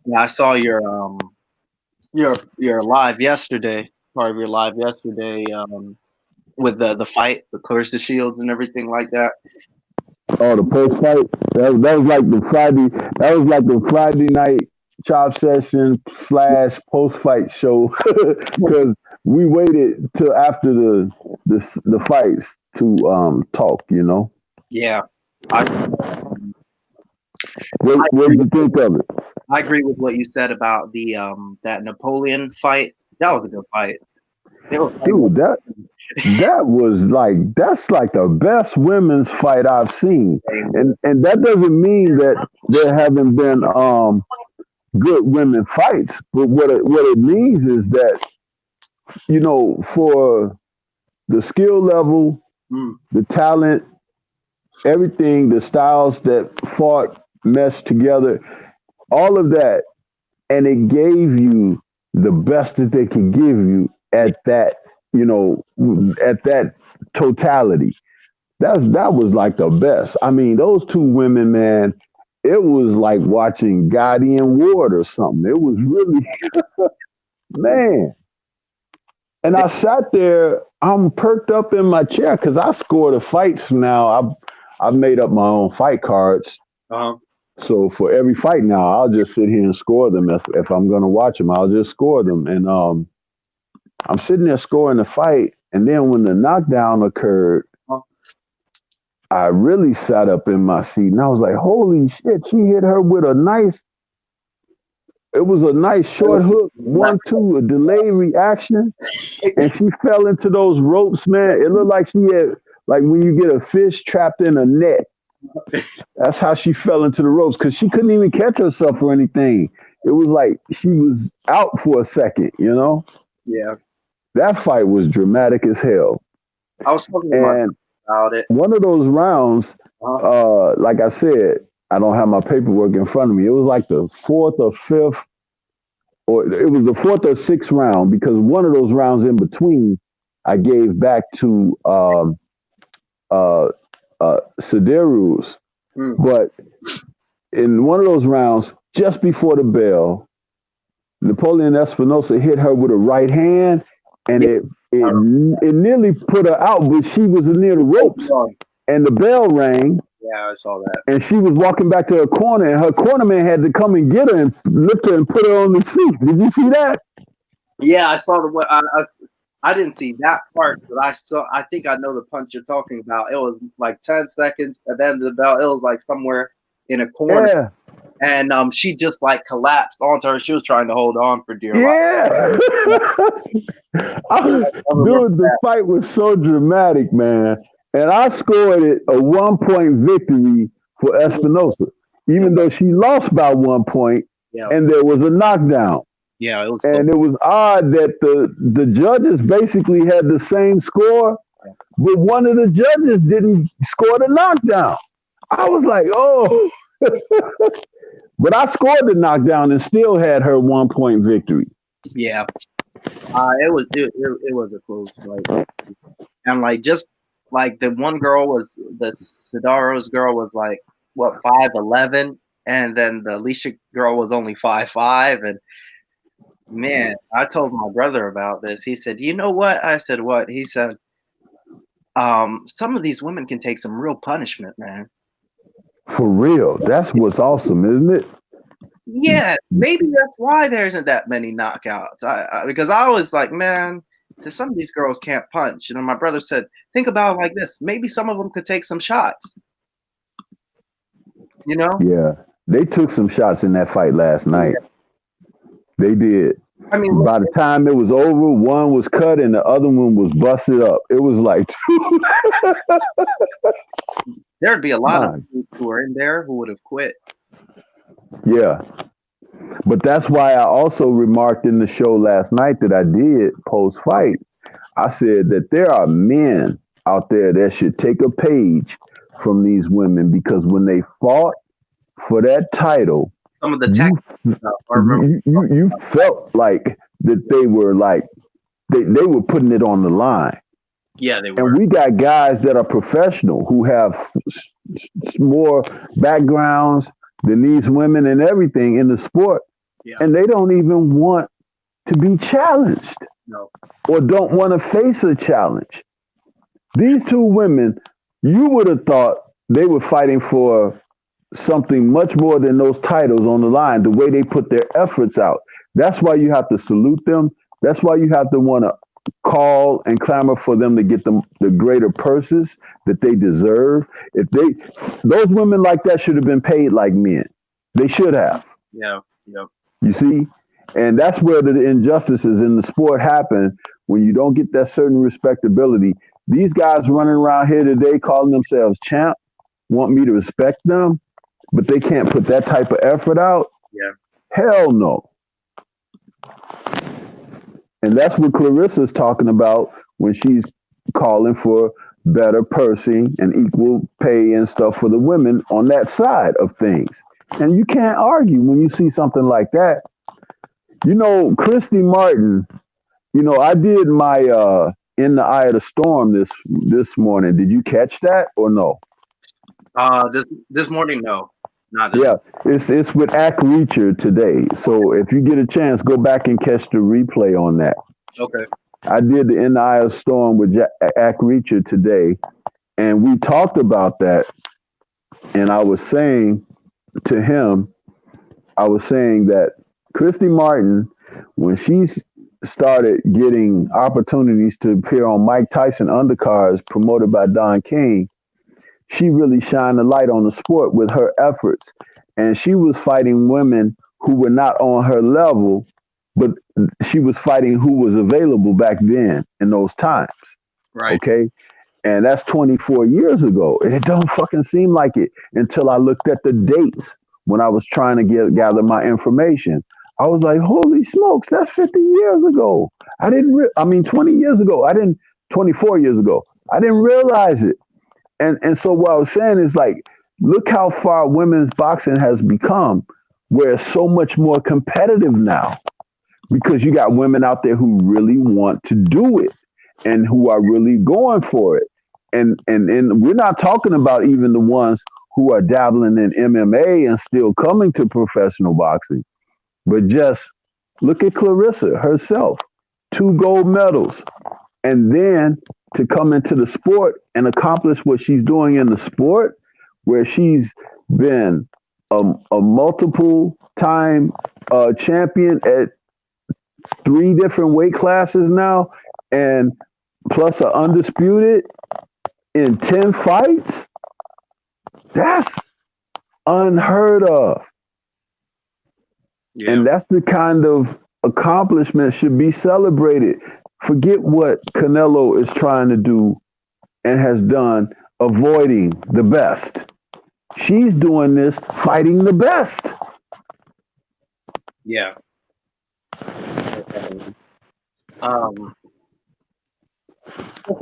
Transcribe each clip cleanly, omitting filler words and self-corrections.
Yeah, I saw your live yesterday. Part of your live yesterday with the fight, the Clarissa Shields and everything like that. Oh, the post fight. That was like the Friday. That was like the Friday night chop session slash post fight show because we waited till after the fights to talk. You know, Yeah, I what I what agree. did you think of it? I agree with what you said about the that Napoleon fight. That was a good fight. They were fighting Dude, that's like the best women's fight I've seen, like and that doesn't mean that there haven't been good women fights, but what it means is that for the skill level, mm, the talent, everything, the styles that fought meshed together, all of that, and it gave you the best that they could give you yeah, you know, at that totality. That was like the best. I mean, those two women, man, it was like watching Guardian Ward or something. It was really, man. And I sat there, I'm perked up in my chair because I score the fights now. I've made up my own fight cards. uh-huh. So for every fight now, I'll just sit here and score them. If I'm going to watch them, I'll just score them. And I'm sitting there scoring the fight. And then when the knockdown occurred, Uh, I really sat up in my seat and I was like, holy shit, she hit her with it was a nice short hook, one, two, a delayed reaction. And she fell into those ropes, man. It looked like she had, like when you get a fish trapped in a net. That's how she fell into the ropes because she couldn't even catch herself or anything. It was like she was out for a second, you know? yeah, That fight was dramatic as hell. I was talking to my And about it. one of those rounds, Uh, like I said, I don't have my paperwork in front of me. It was like the fourth or fifth, or it was the fourth or sixth round because one of those rounds in between, I gave back to uh, Sideros. mm, But in one of those rounds, just before the bell, Napoleon Espinosa hit her with a right hand, and yeah, I it nearly put her out, but she was near the ropes, remember. and the bell rang, Yeah, I saw that. and she was walking back to her corner, and her cornerman had to come and get her and lift her and put her on the seat. Did you see that? Yeah, I saw the. I didn't see that part, but I saw. I think I know the punch you're talking about. It was like 10 seconds at the end of the bell. It was like somewhere in a corner, Yeah, and she just like collapsed onto her. She was trying to hold on for dear life. yeah. Yeah, I remember Dude, the that. fight was so dramatic, man. And I scored it a 1 point victory for Espinosa, It even was, though she lost by 1 point yeah, and there was a knockdown. yeah, it was close. And it was odd that the judges basically had the same score, but one of the judges didn't score the knockdown. I was like, oh. But I scored the knockdown and still had her 1 point victory. Yeah, it was a close fight, and like just like the one girl was the Sidaro's girl was like what 5'11", and then the Alicia girl was only 5'5", and man, I told my brother about this. He said, "You know what?" I said, "What?" He said, "Some of these women can take some real punishment, man." For real. That's what's awesome, isn't it? Yeah, maybe that's why there isn't that many knockouts. Because I was like, man, because some of these girls can't punch. And then my brother said, think about it like this: maybe some of them could take some shots. You know? Yeah. They took some shots in that fight last night. Yeah. They did. I mean, look, By the time it was over, one was cut and the other one was busted up. It was like, there'd be a lot of my, dudes who are in there who would have quit. yeah. But that's why I also remarked in the show last night that I did post fight. I said that there are men out there that should take a page from these women because when they fought for that title, Some of the tech you stuff. I remember. you felt like that they were like they were putting it on the line. Yeah, they were. And we got guys that are professional who have more backgrounds than these women and everything in the sport. and they don't even want to be challenged No. or don't want to face a challenge. These two women, you would have thought they were fighting for something much more than those titles on the line, the way they put their efforts out. That's why you have to salute them. That's why you have to want to call and clamor for them to get them the greater purses that they deserve. If they, those women like that should have been paid like men. They should have. Yeah. Yep. You see? And that's where the injustices in the sport happen when you don't get that certain respectability. These guys running around here today calling themselves champ want me to respect them, but they can't put that type of effort out. Yeah. Hell no. And that's what Clarissa's talking about when she's calling for better pursing and equal pay and stuff for the women on that side of things. And you can't argue when you see something like that. You know, Christy Martin, you know, I did my In the Eye of the Storm this morning. Did you catch that or no? This morning, no, not this. Yeah, it's with Ack Reacher today. So if you get a chance, go back and catch the replay on that. Okay. I did the In the Eye of the Storm with Ack Reacher today, and we talked about that. And I was saying to him, I was saying that Christy Martin, when she started getting opportunities to appear on Mike Tyson undercards promoted by Don King, she really shined a light on the sport with her efforts. And she was fighting women who were not on her level, but she was fighting who was available back then in those times. Right. Okay. And that's 24 years ago. And it don't fucking seem like it until I looked at the dates when I was trying to gather my information. I was like, holy smokes, that's 50 years ago. 20 years ago. 24 years ago. I didn't realize it. And so what I was saying is like, look how far women's boxing has become, where it's so much more competitive now, because you got women out there who really want to do it and who are really going for it. And we're not talking about even the ones who are dabbling in MMA and still coming to professional boxing, but just look at Clarissa herself, 2 gold medals, and then to come into the sport and accomplish what she's doing in the sport, where she's been a multiple time champion at 3 different weight classes now, and plus a undisputed in 10 fights. That's unheard of. Yeah. And that's the kind of accomplishment should be celebrated. Forget what Canelo is trying to do and has done, avoiding the best. She's doing this, fighting the best. Yeah.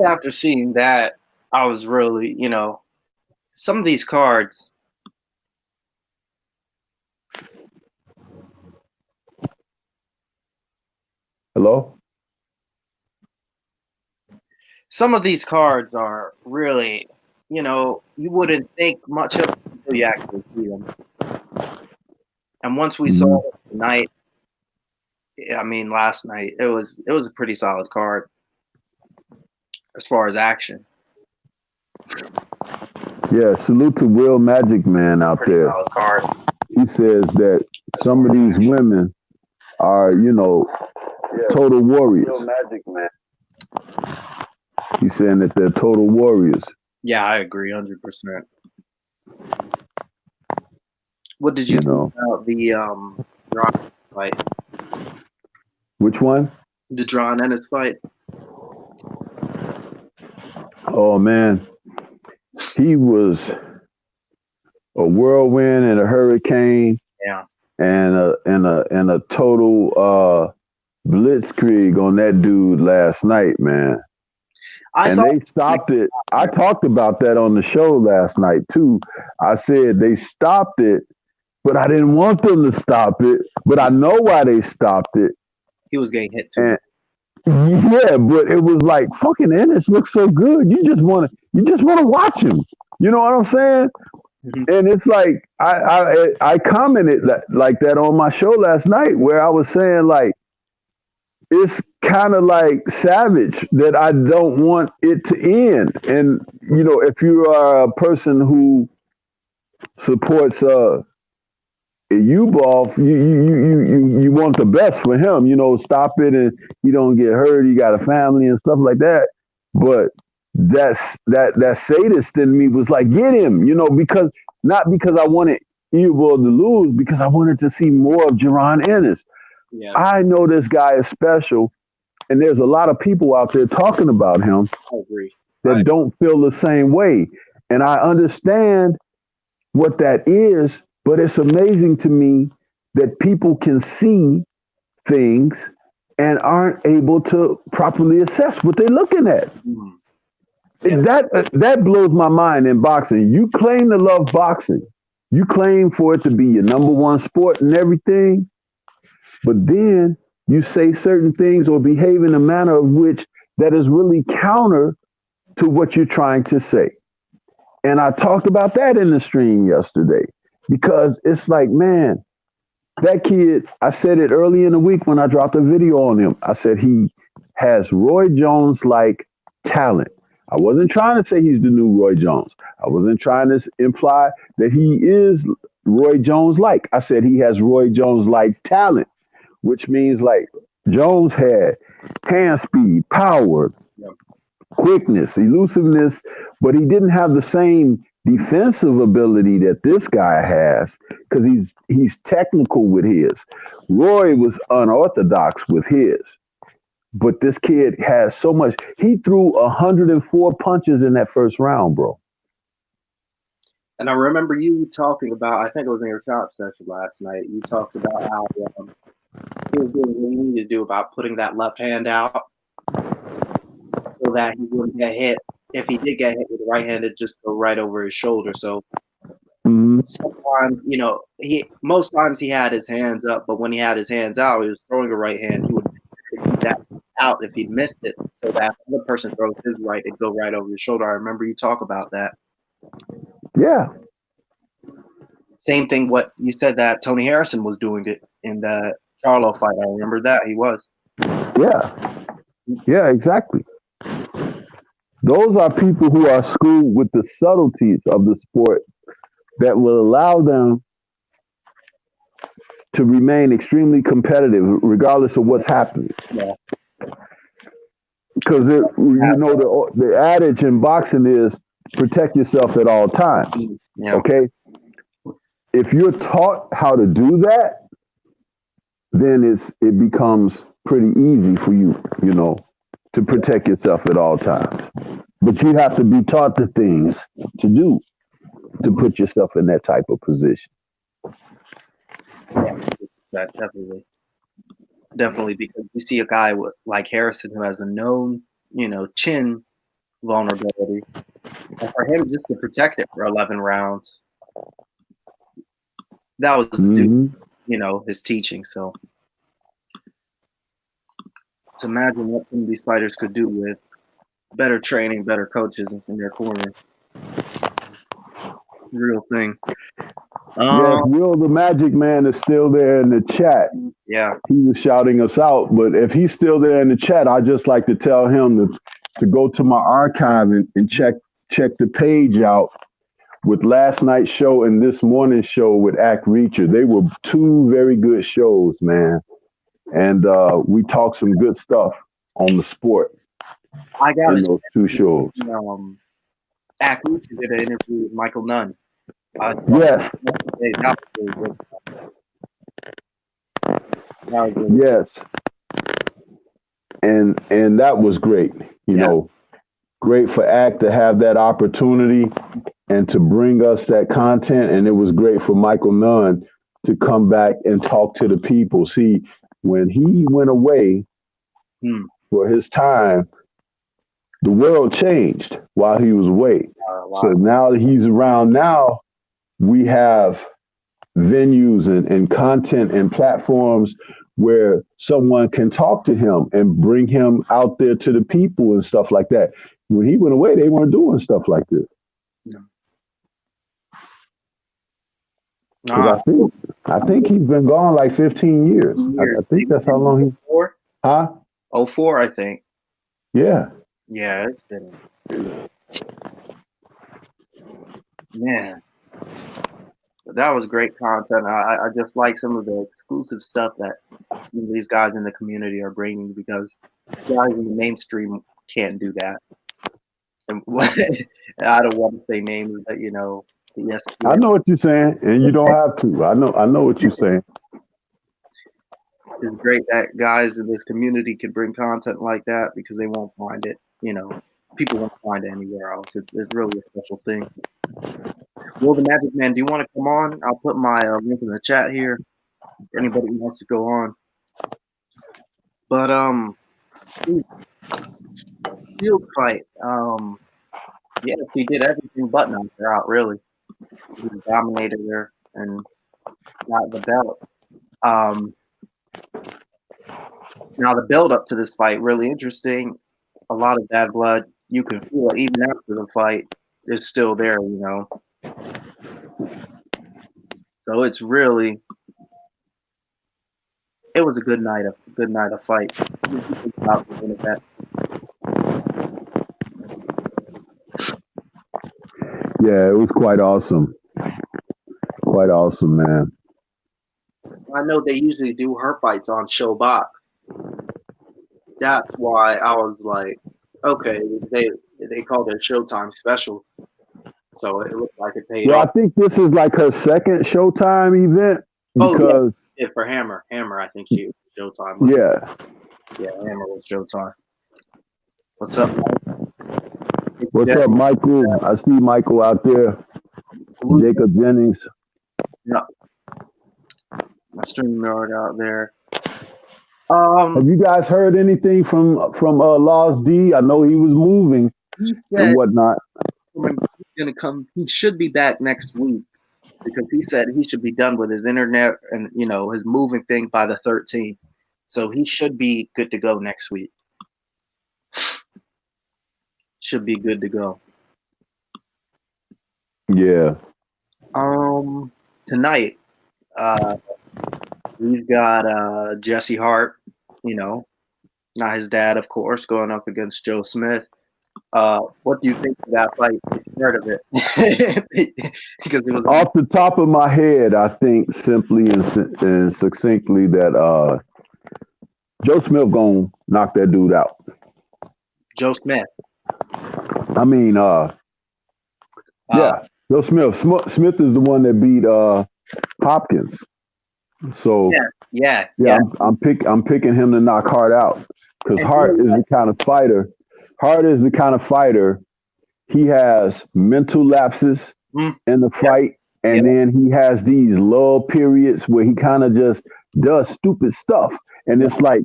After seeing that, I was really, some of these cards. Hello? Some of these cards are really, you wouldn't think much of until you actually see them. And once we saw it tonight, last night, it was a pretty solid card as far as action. Yeah, salute to Will Magic Man out Pretty there. solid card. He says that some of these women are, total warriors. Will Magic Man. He's saying that they're total warriors. Yeah, I agree, 100%. What did you think about the Drawn fight? Which one? The Drawn Ennis fight. Oh man, he was a whirlwind and a hurricane. Yeah. And a total blitzkrieg on that dude last night, man. They stopped it. I talked about that on the show last night too. I said they stopped it, but I didn't want them to stop it. But I know why they stopped it. He was getting hit too. Yeah, but it was like fucking Ennis looks so good. You just want to watch him. You know what I'm saying? And it's like I commented like that on my show last night, where I was saying like it's kind of like savage that I don't want it to end. And if you are a person who supports Ubov, you want the best for him. Stop it and he don't get hurt. He got a family and stuff like that. But that sadist in me was like, get him. Because not because I wanted Ubov to lose, because I wanted to see more of Jaron Ennis. Yeah, I know this guy is special, and there's a lot of people out there talking about him I agree. that don't feel the same way. And I understand what that is, but it's amazing to me that people can see things and aren't able to properly assess what they're looking at. Mm. Yeah. That blows my mind in boxing. You claim to love boxing. You claim for it to be your number one sport and everything, but then you say certain things or behave in a manner of which that is really counter to what you're trying to say. And I talked about that in the stream yesterday because it's like, man, that kid, I said it early in the week when I dropped a video on him. I said he has Roy Jones like talent. I wasn't trying to say he's the new Roy Jones. I wasn't trying to imply that he is Roy Jones like. I said he has Roy Jones like talent, which means like Jones had hand speed, power, quickness, elusiveness, but he didn't have the same defensive ability that this guy has because he's technical with his. Roy was unorthodox with his, but this kid has so much. He threw 104 punches in that first round, bro. And I remember you talking about, I think it was in your top session last night, you talked about how he was doing what he needed to do about putting that left hand out so that he wouldn't get hit. If he did get hit with the right hand, it'd just go right over his shoulder. So sometimes, most times he had his hands up, but when he had his hands out, he was throwing a right hand. He would keep that out if he missed it, so that other person throws his right, it'd go right over your shoulder. I remember you talk about that. Yeah. Same thing. What you said that Tony Harrison was doing it in the Charlo fight. I remember that he was. Yeah, exactly. Those are people who are schooled with the subtleties of the sport that will allow them to remain extremely competitive regardless of what's happening. Yeah. Because the adage in boxing is protect yourself at all times. Yeah. Okay? If you're taught how to do that, then it becomes pretty easy for you, to protect yourself at all times. But you have to be taught the things to do to put yourself in that type of position. Yeah, definitely, because you see a guy like Harrison who has a known, chin vulnerability, and for him just to protect it for 11 rounds, that was his teaching. So to imagine what some of these fighters could do with better training, better coaches in their corner. Real thing. Yeah, Will the Magic Man is still there in the chat. Yeah. He was shouting us out, but if he's still there in the chat, I'd just like to tell him to go to my archive and check the page out with last night's show and this morning's show with Ack Reacher. They were two very good shows, man. And we talked some good stuff on the sport. I got in those two shows. Ack Reacher did an interview with Michael Nunn. Yes. Yes. And that was great. Great for Ack to have that opportunity and to bring us that content. And it was great for Michael Nunn to come back and talk to the people. See, when he went away for his time, the world changed while he was away. Wow. So now that he's around now, we have venues and content and platforms where someone can talk to him and bring him out there to the people and stuff like that. When he went away, they weren't doing stuff like this. Because Ah, I think he's been gone like 15 years. years. I think that's how long he. 04? Huh? 04, I think. Yeah. Yeah, it's been, man, that was great content. I just like some of the exclusive stuff that these guys in the community are bringing because guys in the mainstream can't do that. And I don't want to say names, but yes, I know what you're saying, and you don't have to. I know what you're saying. it's great that guys in this community can bring content like that because they won't find it. People won't find it anywhere else. It's really a special thing. Will the Magic Man, do you want to come on? I'll put my link in the chat here for anybody who wants to go on. But field fight. Yeah, he did everything but knock her out. Really, he dominated her and got the belt. Um, Now the build up to this fight really interesting. A lot of bad blood. You can feel it even after the fight. It's still there. So it's really. It was a good night of fight. Yeah, it was quite awesome. Quite awesome, man. I know they usually do her fights on ShowBox. That's why I was like, okay, they called it a Showtime special, so it looked like it paid Well, I off. think this is like her second Showtime event Oh because yeah, for Hammer, I think she Showtime. yeah. Yeah, Hammer was Showtime. What's up, Mike? What's up, Michael? I see Michael out there. Jacob Jennings. Yeah, my stream yard out there. Have you guys heard anything from Lost D? I know he was moving He and said whatnot. he's gonna come. He should be back next week because he said he should be done with his internet and his moving thing by the 13th. So he should be good to go next week. Should be good to go. Yeah. Tonight, we've got Jesse Hart, not his dad, of course, going up against Joe Smith. What do you think of that fight? If you heard of it? Because it was Off the top of my head, I think simply and succinctly that Joe Smith gonna knock that dude out. Joe Smith. I mean, yeah, Joe Smith. Smith is the one that beat Hopkins. So yeah. I'm picking him to knock Hart out because Hart is the kind of fighter. Hart is the kind of fighter. He has mental lapses in the fight, and then he has these lull periods where he kind of just does stupid stuff, and it's like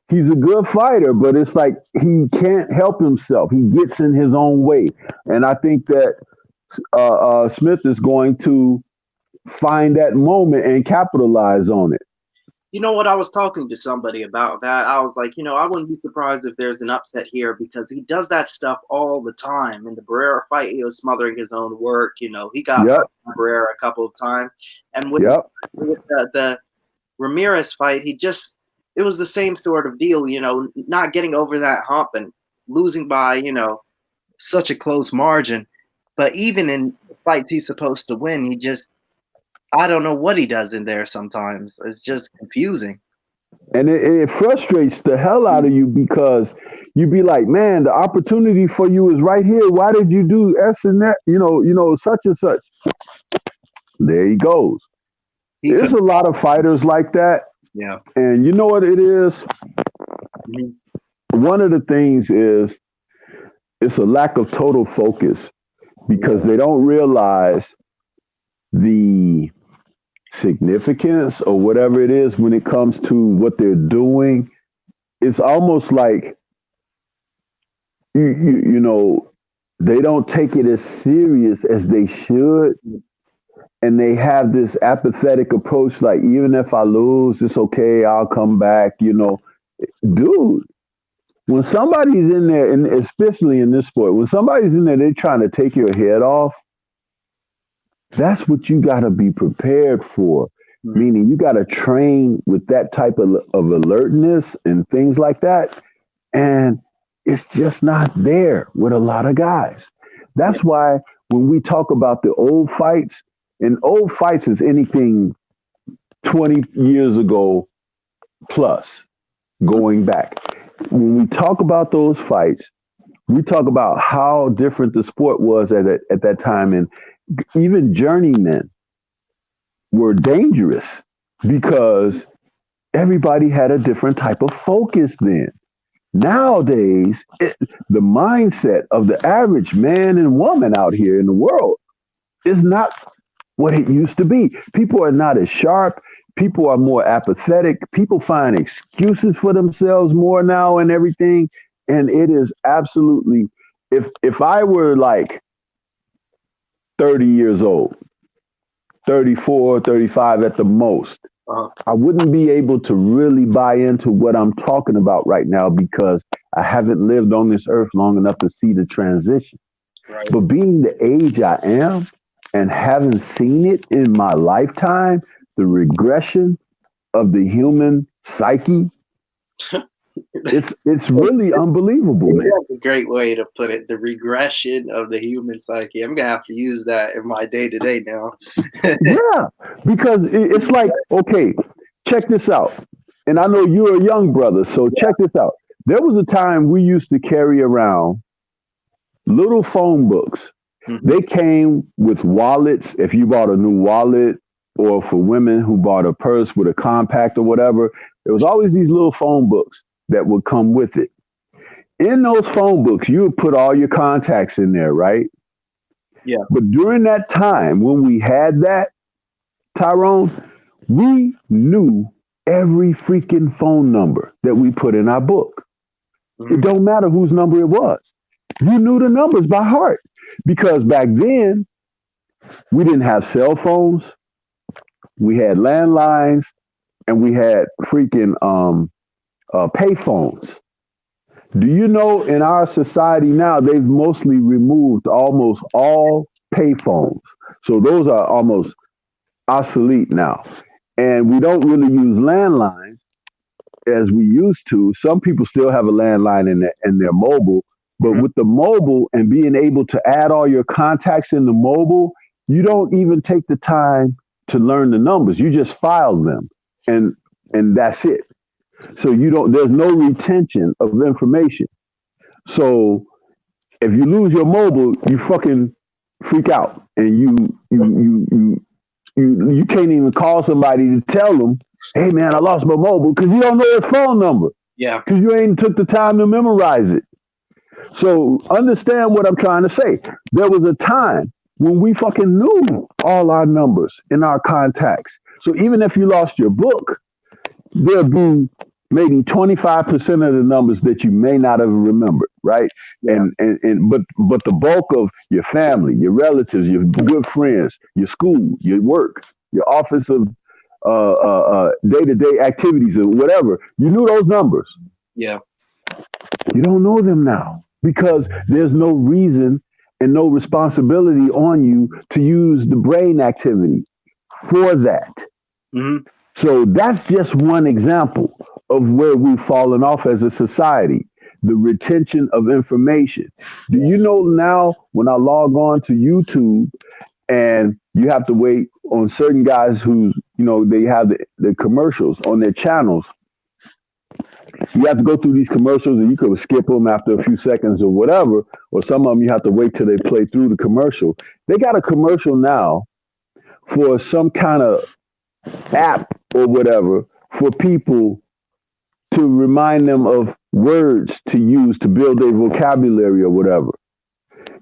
he's a good fighter, but it's like he can't help himself. He gets in his own way, and I think that Smith is going to find that moment and capitalize on it. You know what? I was talking to somebody about that. I was like, I wouldn't be surprised if there's an upset here because he does that stuff all the time. In the Barrera fight, he was smothering his own work. He got Barrera a couple of times. And with the Ramirez fight, it was the same sort of deal, not getting over that hump and losing by, such a close margin. But even in fights he's supposed to win, I don't know what he does in there sometimes. It's just confusing. And it frustrates the hell out of you because you be like, man, the opportunity for you is right here. Why did you do S and that? Such and such. There he goes. There's a lot of fighters like that. Yeah. And you know what it is? Mm-hmm. One of the things is it's a lack of total focus because they don't realize the significance or whatever it is when it comes to what they're doing. It's almost like you know they don't take it as serious as they should, and they have this apathetic approach like, even if I lose, it's okay, I'll come back. Dude, when somebody's in there, and especially in this sport, when somebody's in there, they're trying to take your head off. That's what you got to be prepared for. Mhm. Meaning, you got to train with that type of alertness and things like that. And it's just not there with a lot of guys. Yeah. That's why when we talk about the old fights, and old fights is anything 20 years ago plus, Mhm. going back. When we talk about those fights, we talk about how different the sport was at that time. And even journeymen were dangerous because everybody had a different type of focus then. Nowadays, the mindset of the average man and woman out here in the world is not what it used to be. People are not as sharp. People are more apathetic. People find excuses for themselves more now and everything. And it is absolutely, if I were like 30 years old, 34, 35 at the most, Uh, I wouldn't be able to really buy into what I'm talking about right now because I haven't lived on this earth long enough to see the transition. right. But being the age I am and having seen it in my lifetime, the regression of the human psyche, it's really unbelievable, man. That's a great way to put it. The regression of the human psyche. I'm gonna have to use that in my day to day now. Yeah, because it's like, okay, check this out. And I know you're a young brother, so check this out. There was a time we used to carry around little phone books. Mhm. They came with wallets. If you bought a new wallet, or for women who bought a purse with a compact or whatever, there was always these little phone books that would come with it. In those phone books, you would put all your contacts in there, right? Yeah. But during that time when we had that, Tyrone, we knew every freaking phone number that we put in our book. It Mhm. don't matter whose number it was. You knew the numbers by heart because back then we didn't have cell phones. We had landlines and we had freaking pay phones. Do you know in our society now they've mostly removed almost all pay phones, so those are almost obsolete now, and we don't really use landlines as we used to. Some people still have a landline in their mobile, but Mhm. with the mobile and being able to add all your contacts in the mobile, you don't even take the time to learn the numbers. You just file them, and that's it. So you don't. There's no retention of information. So if you lose your mobile, you fucking freak out, and you can't even call somebody to tell them, "Hey man, I lost my mobile," because you don't know his phone number Yeah. because you ain't took the time to memorize it. So understand what I'm trying to say. There was a time when we fucking knew all our numbers in our contacts. So even if you lost your book, there'll be maybe 25% of the numbers that you may not have remembered, right? Yeah. But the bulk of your family, your relatives, your good friends, your school, your work, your office of day-to-day activities or whatever, you knew those numbers. Yeah. You don't know them now because there's no reason and no responsibility on you to use the brain activity for that. Hmm. So that's just one example of where we've fallen off as a society. The retention of information. Do you know now when I log on to YouTube and you have to wait on certain guys who's, they have the commercials on their channels. You have to go through these commercials and you could skip them after a few seconds or whatever, or some of them you have to wait till they play through the commercial. They got a commercial now for some kind of app or whatever for people to remind them of words to use to build their vocabulary or whatever.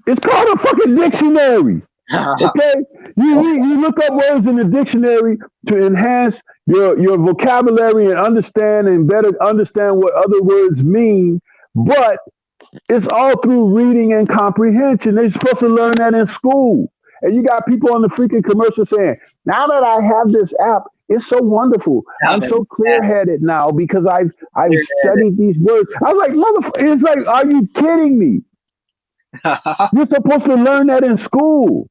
It's called a fucking dictionary. Okay? You look up words in the dictionary to enhance your vocabulary and understand and better understand what other words mean. But it's all through reading and comprehension. They're supposed to learn that in school. And you got people on the freaking commercial saying, now that I have this app, it's so wonderful. I'm so clear headed now because I've studied these words. I was like, motherfucker, it's like, are you kidding me? You're supposed to learn that in school.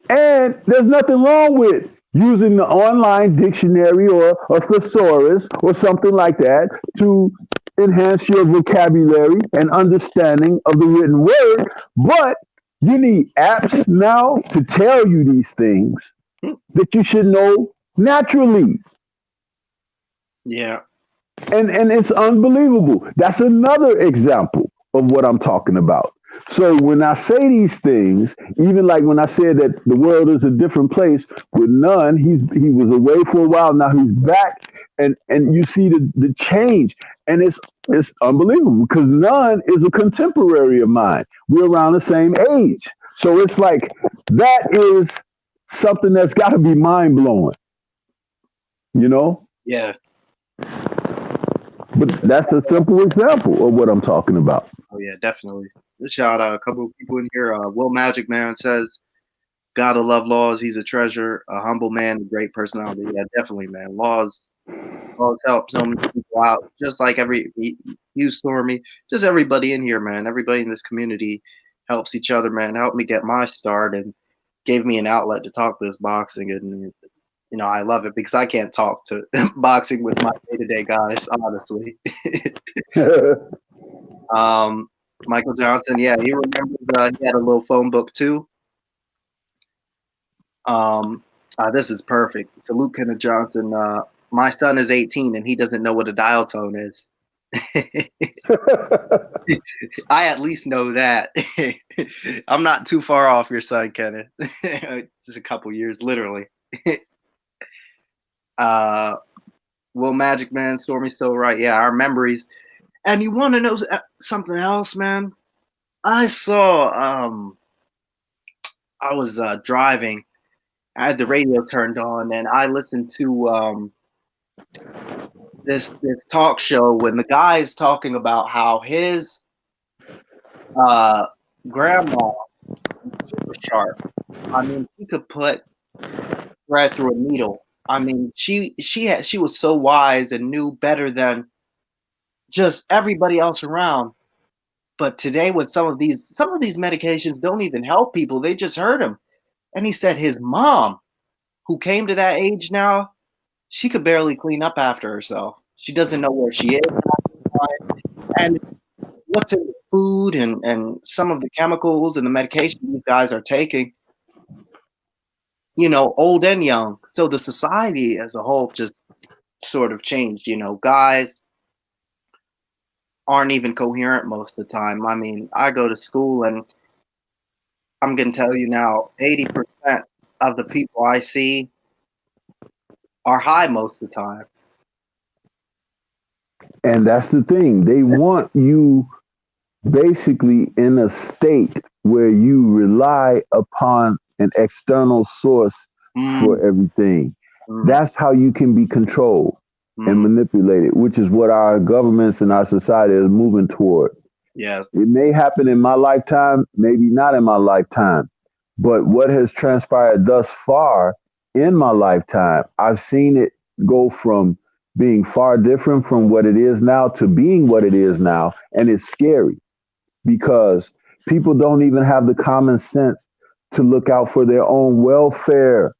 And there's nothing wrong with using the online dictionary or a thesaurus or something like that to enhance your vocabulary and understanding of the written word. But you need apps now to tell you these things that you should know naturally. Yeah. And it's unbelievable. That's another example of what I'm talking about. So when I say these things, even like when I said that the world is a different place with none, he was away for a while, now he's back, and you see the change, and it's unbelievable because none is a contemporary of mine. We're around the same age, so it's like that is something that's got to be mind blowing, you know. Yeah. But that's a simple example of what I'm talking about. Oh yeah, definitely. Let's shout out a couple of people in here. Will Magic Man says, "Gotta love Laws. He's a treasure, a humble man, a great personality." Yeah, definitely, man. Laws help so many people out. Just like you, Stormy, just everybody in here, man. Everybody in this community helps each other, man. Helped me get my start and gave me an outlet to talk this boxing, and I love it because I can't talk to boxing with my day-to-day guys, honestly. um, Michael Johnson, yeah, he remembers he had a little phone book too. This is perfect. Salute Kenneth Johnson. My son is 18 and he doesn't know what a dial tone is. I at least know that. I'm not too far off your son, Kenneth. Just a couple years, literally. Will Magic Man, Stormy's still right. Yeah, our memories. And you want to know something else, man? I saw. I was driving. I had the radio turned on, and I listened to this talk show when the guy is talking about how his grandma was super sharp. I mean, she could put thread through a needle. I mean, she was so wise and knew better than just everybody else around. But today, with some of these medications don't even help people; they just hurt them. And he said his mom, who came to that age now, she could barely clean up after herself. She doesn't know where she is, and what's in the food and some of the chemicals and the medication these guys are taking. Old and young. So the society as a whole just sort of changed. Guys aren't even coherent most of the time. I mean, I go to school and I'm going to tell you now, 80% of the people I see are high most of the time. And that's the thing. They want you basically in a state where you rely upon an external source for everything. That's how you can be controlled and manipulated, which is what our governments and our society is moving toward. Yes. It may happen in my lifetime, maybe not in my lifetime. But what has transpired thus far in my lifetime, I've seen it go from being far different from what it is now to being what it is now. And it's scary because people don't even have the common sense to look out for their own welfare.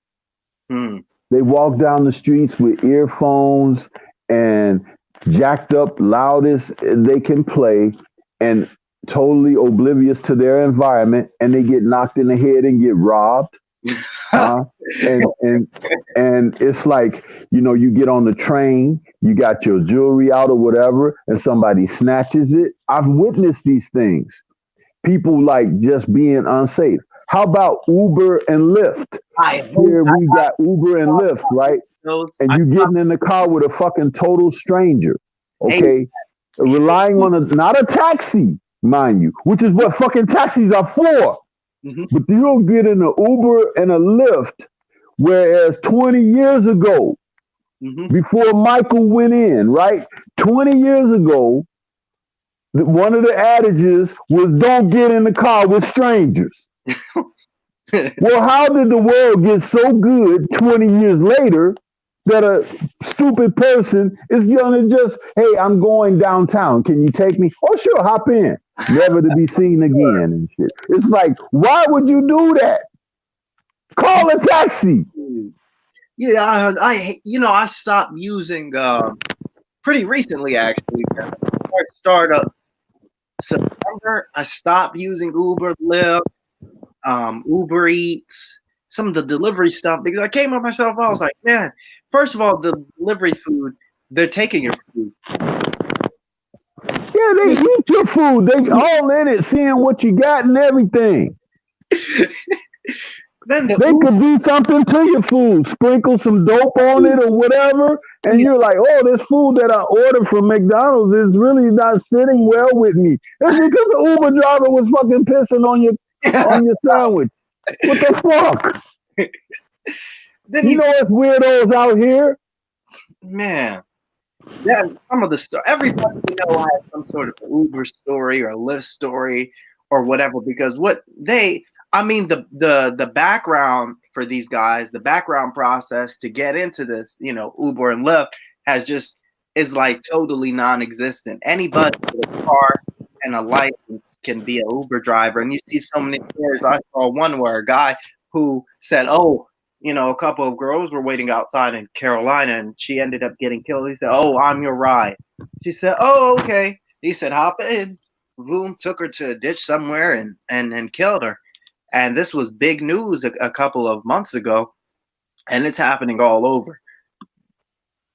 They walk down the streets with earphones and jacked up loudest they can play and totally oblivious to their environment, and they get knocked in the head and get robbed. And it's like, you get on the train, you got your jewelry out or whatever, and somebody snatches it. I've witnessed these things. People like just being unsafe. How about Uber and Lyft? Here we got Uber and Lyft, right? And you getting in the car with a fucking total stranger, okay? Relying on not a taxi, mind you, which is what fucking taxis are for. But you don't get in an Uber and a Lyft, whereas 20 years ago, before Michael went in, right? 20 years ago, one of the adages was don't get in the car with strangers. Well, how did the world get so good 20 years later that a stupid person is going to just, hey, I'm going downtown. Can you take me? Oh, sure, hop in. Never to be seen again and shit. It's like, why would you do that? Call a taxi. Yeah, I stopped using pretty recently actually. Start of September, I stopped using Uber, Lyft, Uber Eats, some of the delivery stuff because I came up myself. I was like, man, first of all, the delivery food, they're taking your food. Yeah, they eat your food. They all in it, seeing what you got and everything. Then the They Uber, could do something to your food, sprinkle some dope on it or whatever, and you're like, oh, this food that I ordered from McDonald's is really not sitting well with me. It's because the Uber driver was fucking pissing on your sandwich. What the fuck? then You you, know it's weirdos out here. man, yeah, some of the stuff. Everybody has some sort of Uber story or a Lyft story or whatever because I mean, the background for these guys, the background process to get into this, Uber and Lyft is like totally non-existent. Anybody with a car and a license can be an Uber driver, and you see so many stories. I saw one where a guy who said, "Oh, a couple of girls were waiting outside in Carolina, and she ended up getting killed." He said, "Oh, I'm your ride." She said, "Oh, okay." He said, "Hop in." Boom, took her to a ditch somewhere and killed her. And this was big news a couple of months ago, and it's happening all over.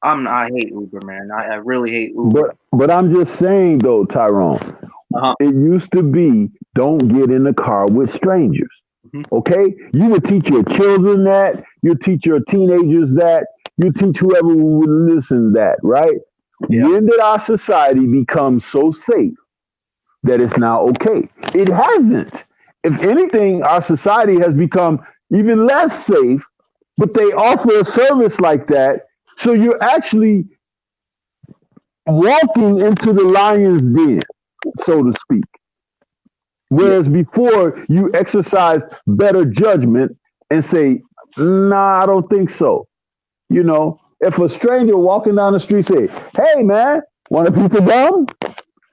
I hate Uber, man. I really hate Uber. But I'm just saying though, Tyrone, Uh-huh. it used to be don't get in the car with strangers. Mhm. Okay? You would teach your children that, you teach your teenagers that, you teach whoever would listen that, right? Yeah. When did our society become so safe that it's now okay? It hasn't. If anything, our society has become even less safe, but they offer a service like that. So you're actually walking into the lion's den, so to speak. Yeah. Whereas before you exercise better judgment and say, nah, I don't think so. If a stranger walking down the street say, hey man, want a piece of gum?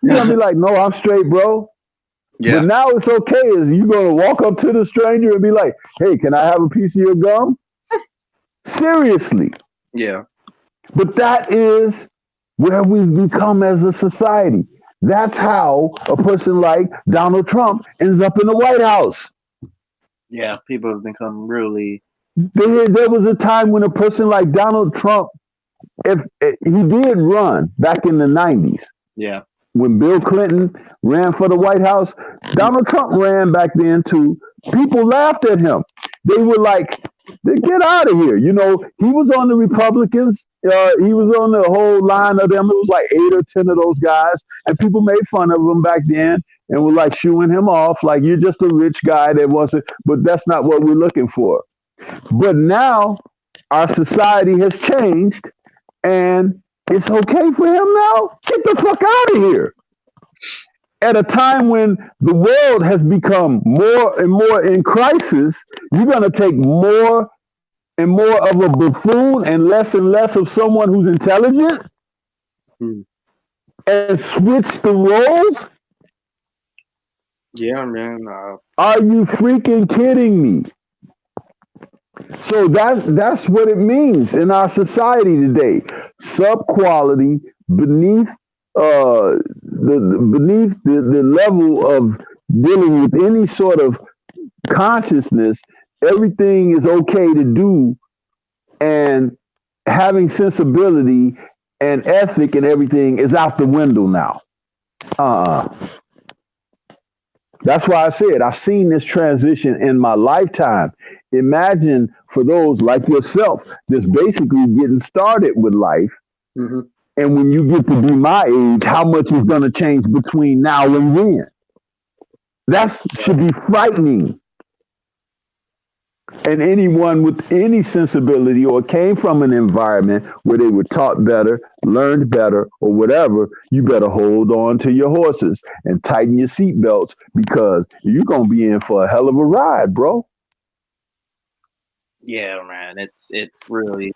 You're gonna be like, no, I'm straight, bro. But Yeah. now it's okay. Is you gonna walk up to the stranger and be like, hey, can I have a piece of your gum? Seriously. Yeah. But that is where we've become as a society. That's how a person like Donald Trump ends up in the White House. Yeah. People have become really. There was a time when a person like Donald Trump, if he did run back in the 90s, Yeah. when Bill Clinton ran for the White House, Donald Trump ran back then too. People laughed at him. They were like, get out of here. He was on the Republicans. He was on the whole line of them. It was like 8 or 10 of those guys. And people made fun of him back then and were like shooing him off. Like, you're just a rich guy that wants to, but that's not what we're looking for. But now our society has changed and it's okay for him now? Get the fuck out of here. At a time when the world has become more and more in crisis, you're going to take more and more of a buffoon and less of someone who's intelligent Hmm. and switch the roles? Yeah, man. Are you freaking kidding me? So that's what it means in our society today. Sub-quality beneath the level of dealing with any sort of consciousness. Everything is okay to do, and having sensibility and ethic and everything is out the window now. Uh-uh. That's why I said I've seen this transition in my lifetime. Imagine for those like yourself that's basically getting started with life. Mm-hmm. And when you get to be my age, how much is going to change between now and then? That should be frightening. And anyone with any sensibility or came from an environment where they were taught better, learned better, or whatever, you better hold on to your horses and tighten your seatbelts because you're going to be in for a hell of a ride, bro. Yeah, man. It's really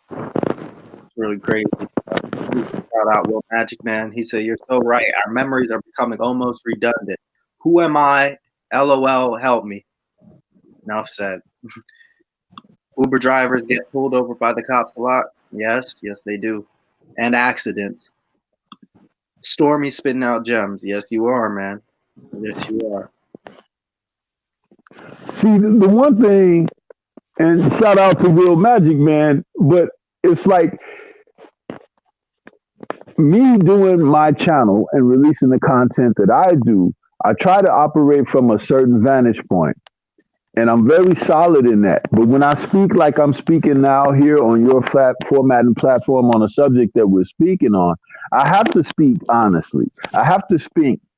crazy. Shout out Will Magic Man. He said, "You're so right. Our memories are becoming almost redundant. Who am I? LOL. Help me." Enough said. Uber drivers get pulled over by the cops a lot. Yes, yes, they do. And accidents. Stormy spitting out gems. Yes, you are, man. Yes, you are. See, the one thing, and shout out to Real Magic, man, but it's like me doing my channel and releasing the content that I do, I try to operate from a certain vantage point. And I'm very solid in that. But when I speak like I'm speaking now here on your flat format and platform on a subject that we're speaking on, I have to speak honestly. I have to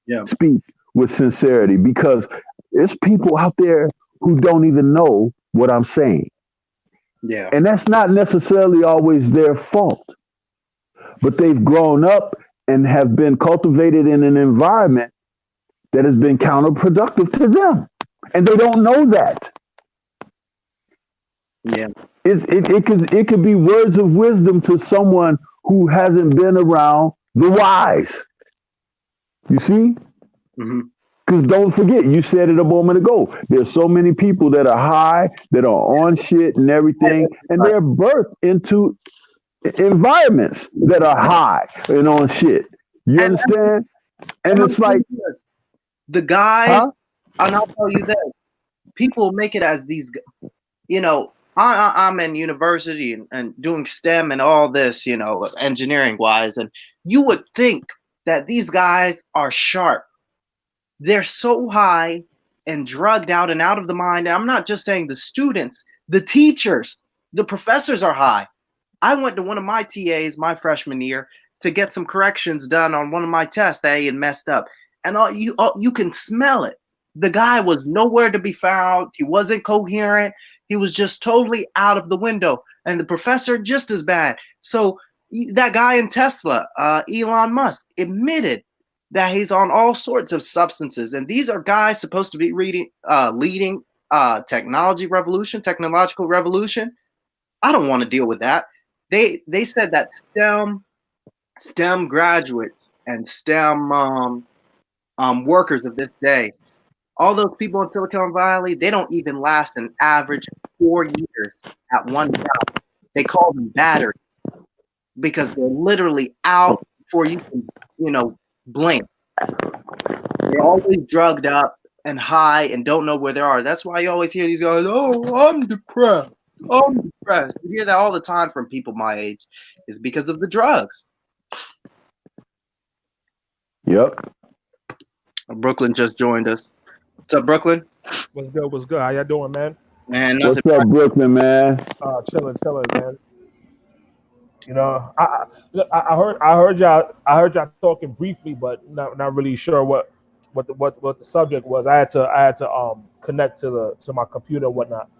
Yeah, speak with sincerity because there's people out there who don't even know what I'm saying. yeah, And that's not necessarily always their fault, but they've grown up and have been cultivated in an environment that has been counterproductive to them. And they don't know that. yeah. It could be words of wisdom to someone who hasn't been around the wise. You see? Hmm. Because don't forget, you said it a moment ago. There's so many people that are high, that are on shit and everything, and they're birthed into environments that are high and on shit. You And understand? And I'm it's like, the guys, huh? and I'll tell you this: people make it as these. I'm in university and doing STEM and all this, engineering wise, and you would think that these guys are sharp. They're so high and drugged out and out of the mind. And I'm not just saying the students, the teachers, the professors are high. I went to one of my TAs my freshman year to get some corrections done on one of my tests that he had messed up, and you can smell it. The guy was nowhere to be found. He wasn't coherent. He was just totally out of the window, and the professor just as bad. So that guy in Tesla, Elon Musk, admitted that he's on all sorts of substances, and these are guys supposed to be leading technological revolution. I don't want to deal with that. They said that STEM graduates and STEM workers of this day, all those people in Silicon Valley, they don't even last an average 4 years at one job. They call them batteries because they're literally out before you can, blink. They're always drugged up and high and don't know where they are. That's why you always hear these guys, "Oh, I'm depressed. I'm depressed." You hear that all the time from people my age. Is because of the drugs. Yep. Brooklyn just joined us. What's up, Brooklyn? What's good? What's good? How y'all doing, man? Man, nothing. What's up, Brooklyn, man? Chilling, man. You know, I heard y'all talking briefly, but not really sure what the subject was. I had to connect to my computer and whatnot.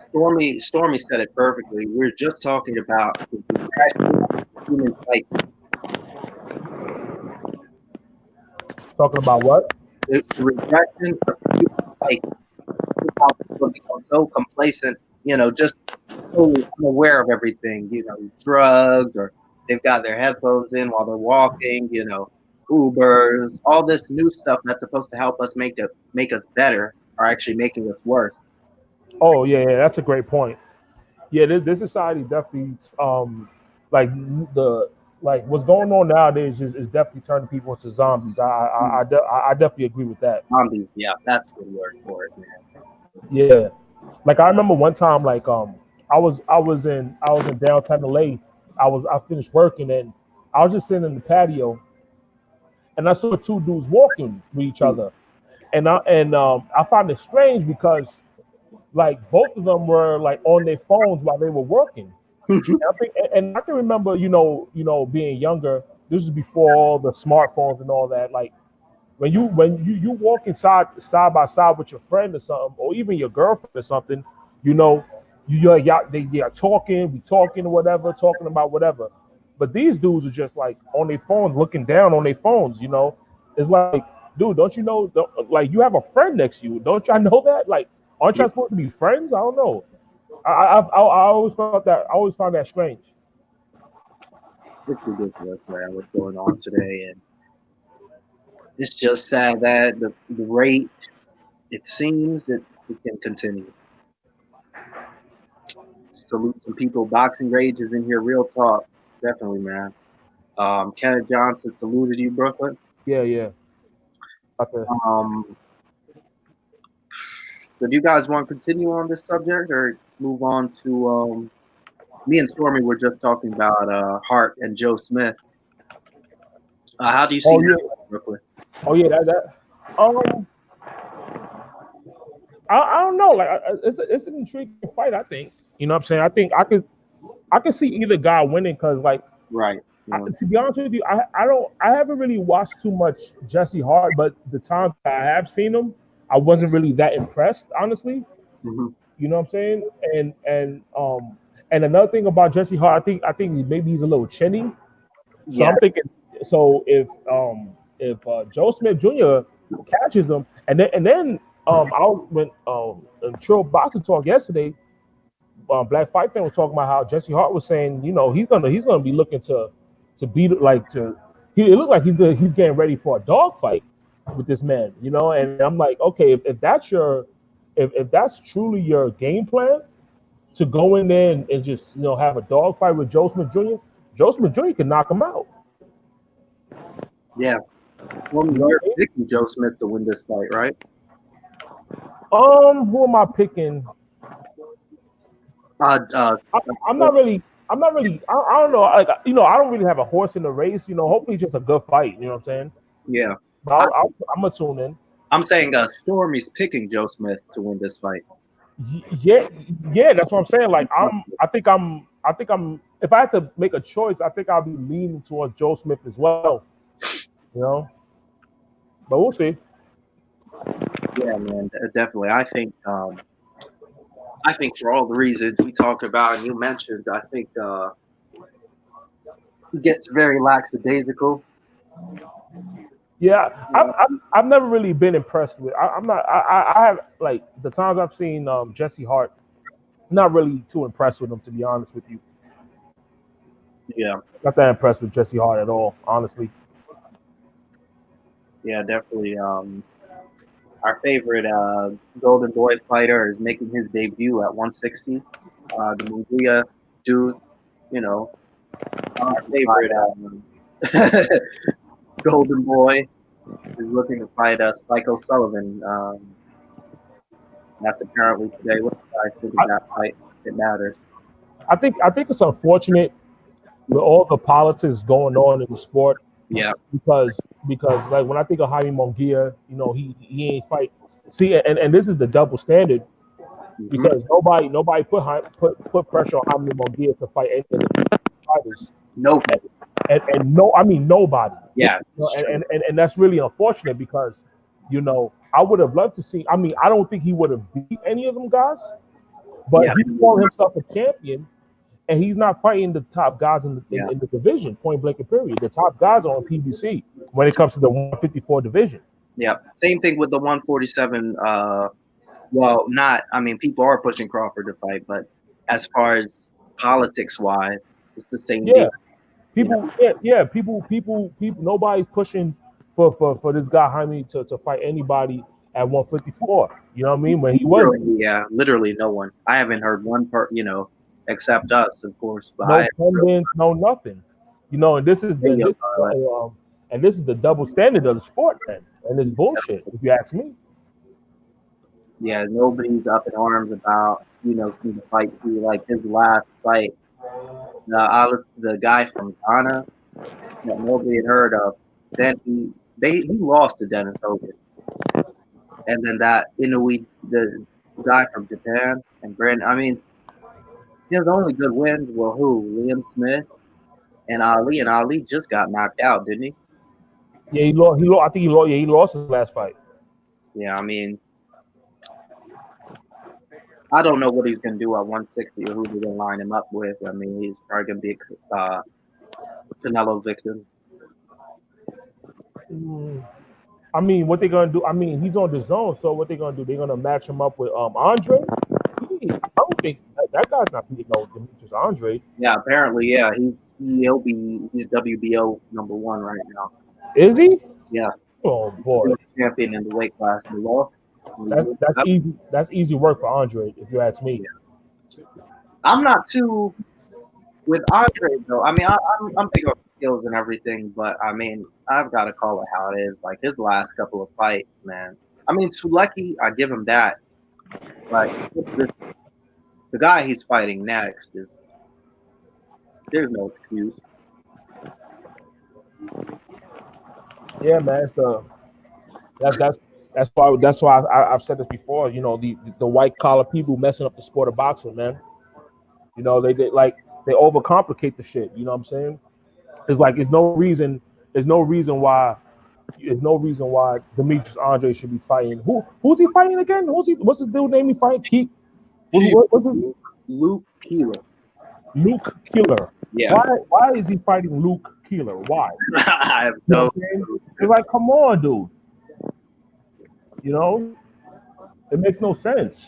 Stormy said it perfectly. We're just talking about the regression of human psyche. Talking about what? The regression of human psyche. How people become so complacent, just totally unaware of everything, drugs, or they've got their headphones in while they're walking, Ubers, all this new stuff that's supposed to help us make us better are actually making us worse. Oh yeah, that's a great point. Yeah, this society definitely like the like what's going on nowadays is definitely turning people into zombies. I definitely agree with that. Zombies, yeah, that's a good word for it, man. Yeah. Like I remember one time, like I was in downtown LA. I finished working and I was just sitting in the patio and I saw two dudes walking with each other. And I found it strange because like both of them were like on their phones while they were working. And I can remember, being younger. This is before all the smartphones and all that. Like when you walking side by side with your friend or something, or even your girlfriend or something, you know, they are talking, we talking or whatever, talking about whatever. But these dudes are just like on their phones, looking down on their phones. It's like, dude, don't you know? Like you have a friend next to you, don't y'all know that? Like, aren't y'all supposed to be friends? I don't know. I always felt that. I always found that strange. It's ridiculous, man, what's going on today, and it's just sad that the rate it seems that it can continue. salute some people. Boxing Rage is in here. Real talk, definitely, man. Kenneth Johnson saluted you, Brooklyn. Yeah. Okay. So do you guys want to continue on this subject or move on to me and Stormy were just talking about Hart and Joe Smith. How do you see that, Brooklyn? Oh yeah, that I don't know. Like it's an intriguing fight. I think. You know what I'm saying? I think I could see either guy winning because like right. Yeah. To be honest with you, I haven't really watched too much Jesse Hart, but the times I have seen him, I wasn't really that impressed, honestly. Mm-hmm. You know what I'm saying? And another thing about Jesse Hart, I think maybe he's a little chinny. So I'm thinking, so if Joe Smith Jr. catches him, and then when Trill Boxing Talk yesterday, Black Fight Fan was talking about how Jesse Hart was saying, you know, he's gonna be looking to beat it looked like he's getting ready for a dog fight with this man, you know. And I'm like, okay, if that's if that's truly your game plan to go in there and just, you know, have a dog fight with Joe Smith Jr., Joe Smith Jr. can knock him out. Yeah. Well, you're picking Joe Smith to win this fight, right? Who am I picking? I'm not really. I don't know. Like, you know, I don't really have a horse in the race. You know, hopefully just a good fight. You know what I'm saying? Yeah. But I'm gonna tune in. I'm saying Stormy's picking Joe Smith to win this fight. Yeah, that's what I'm saying. Like I think I'm. If I had to make a choice, I think I'll be leaning towards Joe Smith as well. You know, but we'll see. Yeah, man, definitely. I think for all the reasons we talked about and you mentioned, I think he gets very lackadaisical. Yeah, I've never really been impressed with. I'm not. I have, like, the times I've seen Jesse Hart, not really too impressed with him, to be honest with you. Yeah, not that impressed with Jesse Hart at all, honestly. Yeah, definitely. Our favorite Golden Boy fighter is making his debut at 160. The Munguia dude, you know, our favorite Golden Boy is looking to fight Spike O'Sullivan. That's apparently today. What do you guys think of that fight? It matters. I think it's unfortunate with all the politics going on in the sport. Yeah. Because like when I think of Jaime Munguia, you know, he ain't fight. See, and this is the double standard, because nobody put pressure on Jaime Munguia to fight any of the fighters. Nobody. I mean nobody. Yeah. You know, and that's really unfortunate because, you know, I would have loved to see. I mean, I don't think he would have beat any of them guys, but he's calling himself a champion. And he's not fighting the top guys in the division, point blank and period. The top guys are on PBC when it comes to the 154 division. Yeah. Same thing with the 147. Well, not. I mean, people are pushing Crawford to fight, but as far as politics-wise, it's the same deal. People. Nobody's pushing for this guy Jaime to fight anybody at 154. You know what I mean? When he was, literally no one. I haven't heard one except us, of course. But no nothing. You know, and this is the double standard of the sport, man, and it's bullshit, if you ask me. Yeah, nobody's up in arms about, you know, seeing the fight too. Like his last fight, the guy from Ghana that nobody had heard of. Then he lost to Dennis Hogan, and then that the guy from Japan and Brandon. I mean, his only good wins were Liam Smith and Ali. And Ali just got knocked out, didn't he? Yeah, he lost. I think he lost his last fight. Yeah, I mean, I don't know what he's going to do at 160 or who they're going to line him up with. I mean, he's probably going to be a Canelo victim. I mean, what they're going to do? I mean, he's on the zone, so what they're going to do? They're going to match him up with Andre. I don't think that guy's not beating no Demetrius Andre. Yeah, apparently, yeah. He's WBO #1 right now. Is he? Yeah. Oh boy. He's champion in the weight class below. That's easy. That's easy work for Andre, if you ask me. I'm not too with Andre though. I mean, I'm big on skills and everything, but I mean, I've got to call it how it is. Like his last couple of fights, man. I mean, Sulecki, I give him that. Like the guy he's fighting next is there's no excuse. Yeah, man. That's why I've said this before. You know, the white collar people messing up the sport of boxing, man. You know, they overcomplicate the shit. You know what I'm saying? It's like there's no reason why Demetrius Andre should be fighting. Who's he fighting again? What's his dude name he fighting? What's his Luke Keeler. Luke Killer. Yeah. Why is he fighting Luke Killer? Why? I have You know no. what I'm saying? It's like, come on, dude. You know, it makes no sense.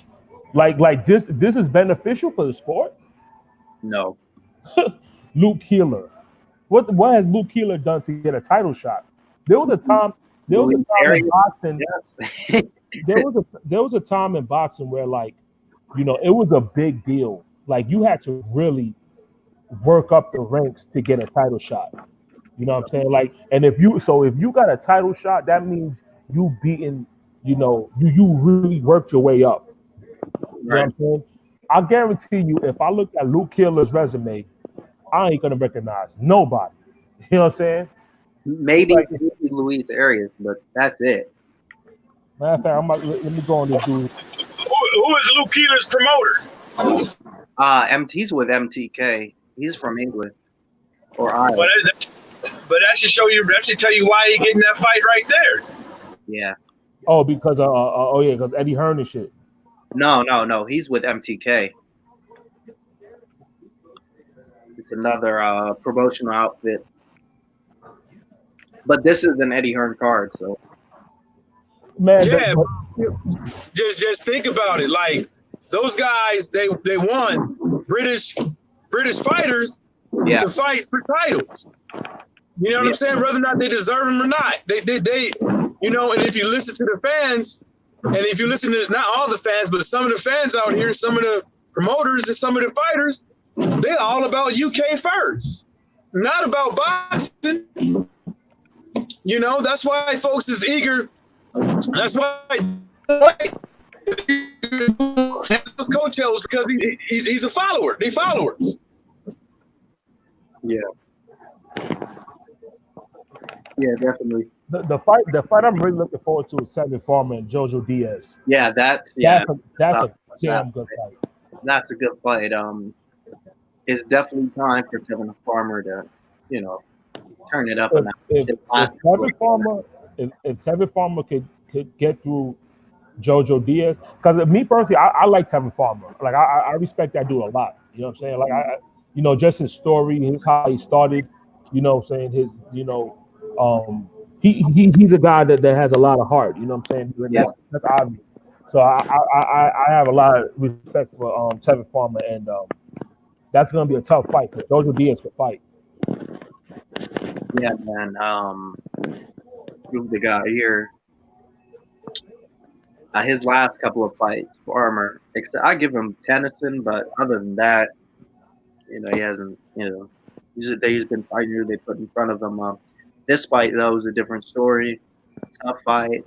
Like this is beneficial for the sport. No. Luke Keeler. What has Luke Keeler done to get a title shot? There was a time in boxing. Yes. There was a time in boxing where, like, you know, it was a big deal. Like, you had to really work up the ranks to get a title shot. You know what I'm saying? Like, and if you got a title shot, that means you beaten. You know, you really worked your way up. You know what I'm saying? I guarantee you, if I look at Luke Keeler's resume, I ain't gonna recognize nobody. You know what I'm saying? Maybe Luis Arias, but that's it. Matter of fact, let me go on this dude. Who is Luke Keeler's promoter? He's with MTK. He's from England or Iowa. But that should show you. That should tell you why you're getting that fight right there. Yeah. Oh, because because Eddie Hearn and shit. No. He's with MTK. It's another promotional outfit. But this is an Eddie Hearn card, so. Man, yeah. Just think about it. Like those guys, they won British fighters to fight for titles. You know what I'm saying? Whether or not they deserve them or not, they you know. And if you listen to the fans, and if you listen to not all the fans, but some of the fans out here, some of the promoters and some of the fighters, they're all about UK first, not about boxing. You know, that's why folks is eager. That's why those coattails, because he's a follower. They followers. Yeah. Yeah, definitely. The fight I'm really looking forward to is Tevin Farmer and Jojo Diaz. Yeah, that's a damn good fight. That's a good fight. It's definitely time for Tevin Farmer to, you know, turn it up. If Tevin Farmer could get through Jojo Diaz, because me personally, I like Tevin Farmer. Like I respect that dude a lot. You know what I'm saying? Like you know, just his story, how he started. You know, saying his, you know, he's a guy that has a lot of heart. You know what I'm saying? That's obvious. So I have a lot of respect for Tevin Farmer, and that's gonna be a tough fight because Jojo Diaz could fight. Yeah, man. The guy here, his last couple of fights, Farmer. I give him Tennyson, but other than that, you know, he hasn't. You know, he's been fighting who they put in front of him. This fight though is a different story. Tough fight.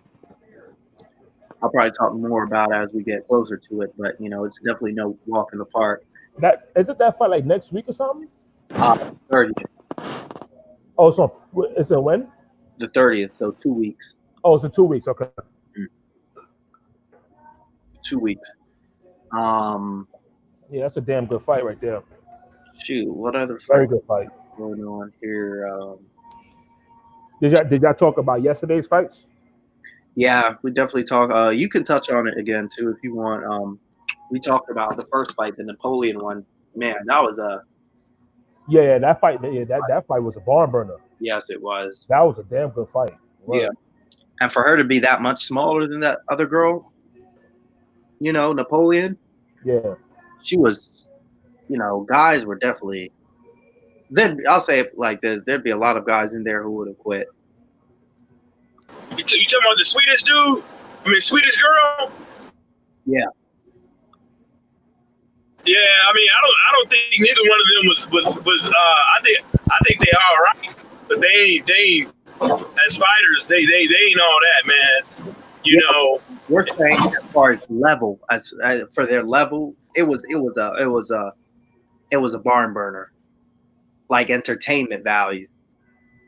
I'll probably talk more about it as we get closer to it, but you know, it's definitely no walk in the park. That isn't that fight like next week or something? 30th. Oh, so it's a when? The 30th, so 2 weeks. Oh, it's in 2 weeks. Okay. 2 weeks. Yeah, that's a damn good fight right there. Shoot, what other fight? Very good fight going on here? Did y'all talk about yesterday's fights? Yeah, we definitely talk. You can touch on it again too if you want. We talked about the first fight, the Napoleon one. Man, that was a. Yeah, that fight. Yeah, that fight was a barn burner. Yes, it was. That was a damn good fight. Right. Yeah, and for her to be that much smaller than that other girl, you know, Napoleon. Yeah, she was. You know, guys were definitely. Then I'll say it like this: there'd be a lot of guys in there who would have quit. You talking about the sweetest dude? I mean, sweetest girl? Yeah. Yeah, I mean, I don't think neither one of them was. I think they all right, but they as fighters, they ain't all that, man. You know. We're saying as far as level, as for their level, it was a barn burner, like entertainment value.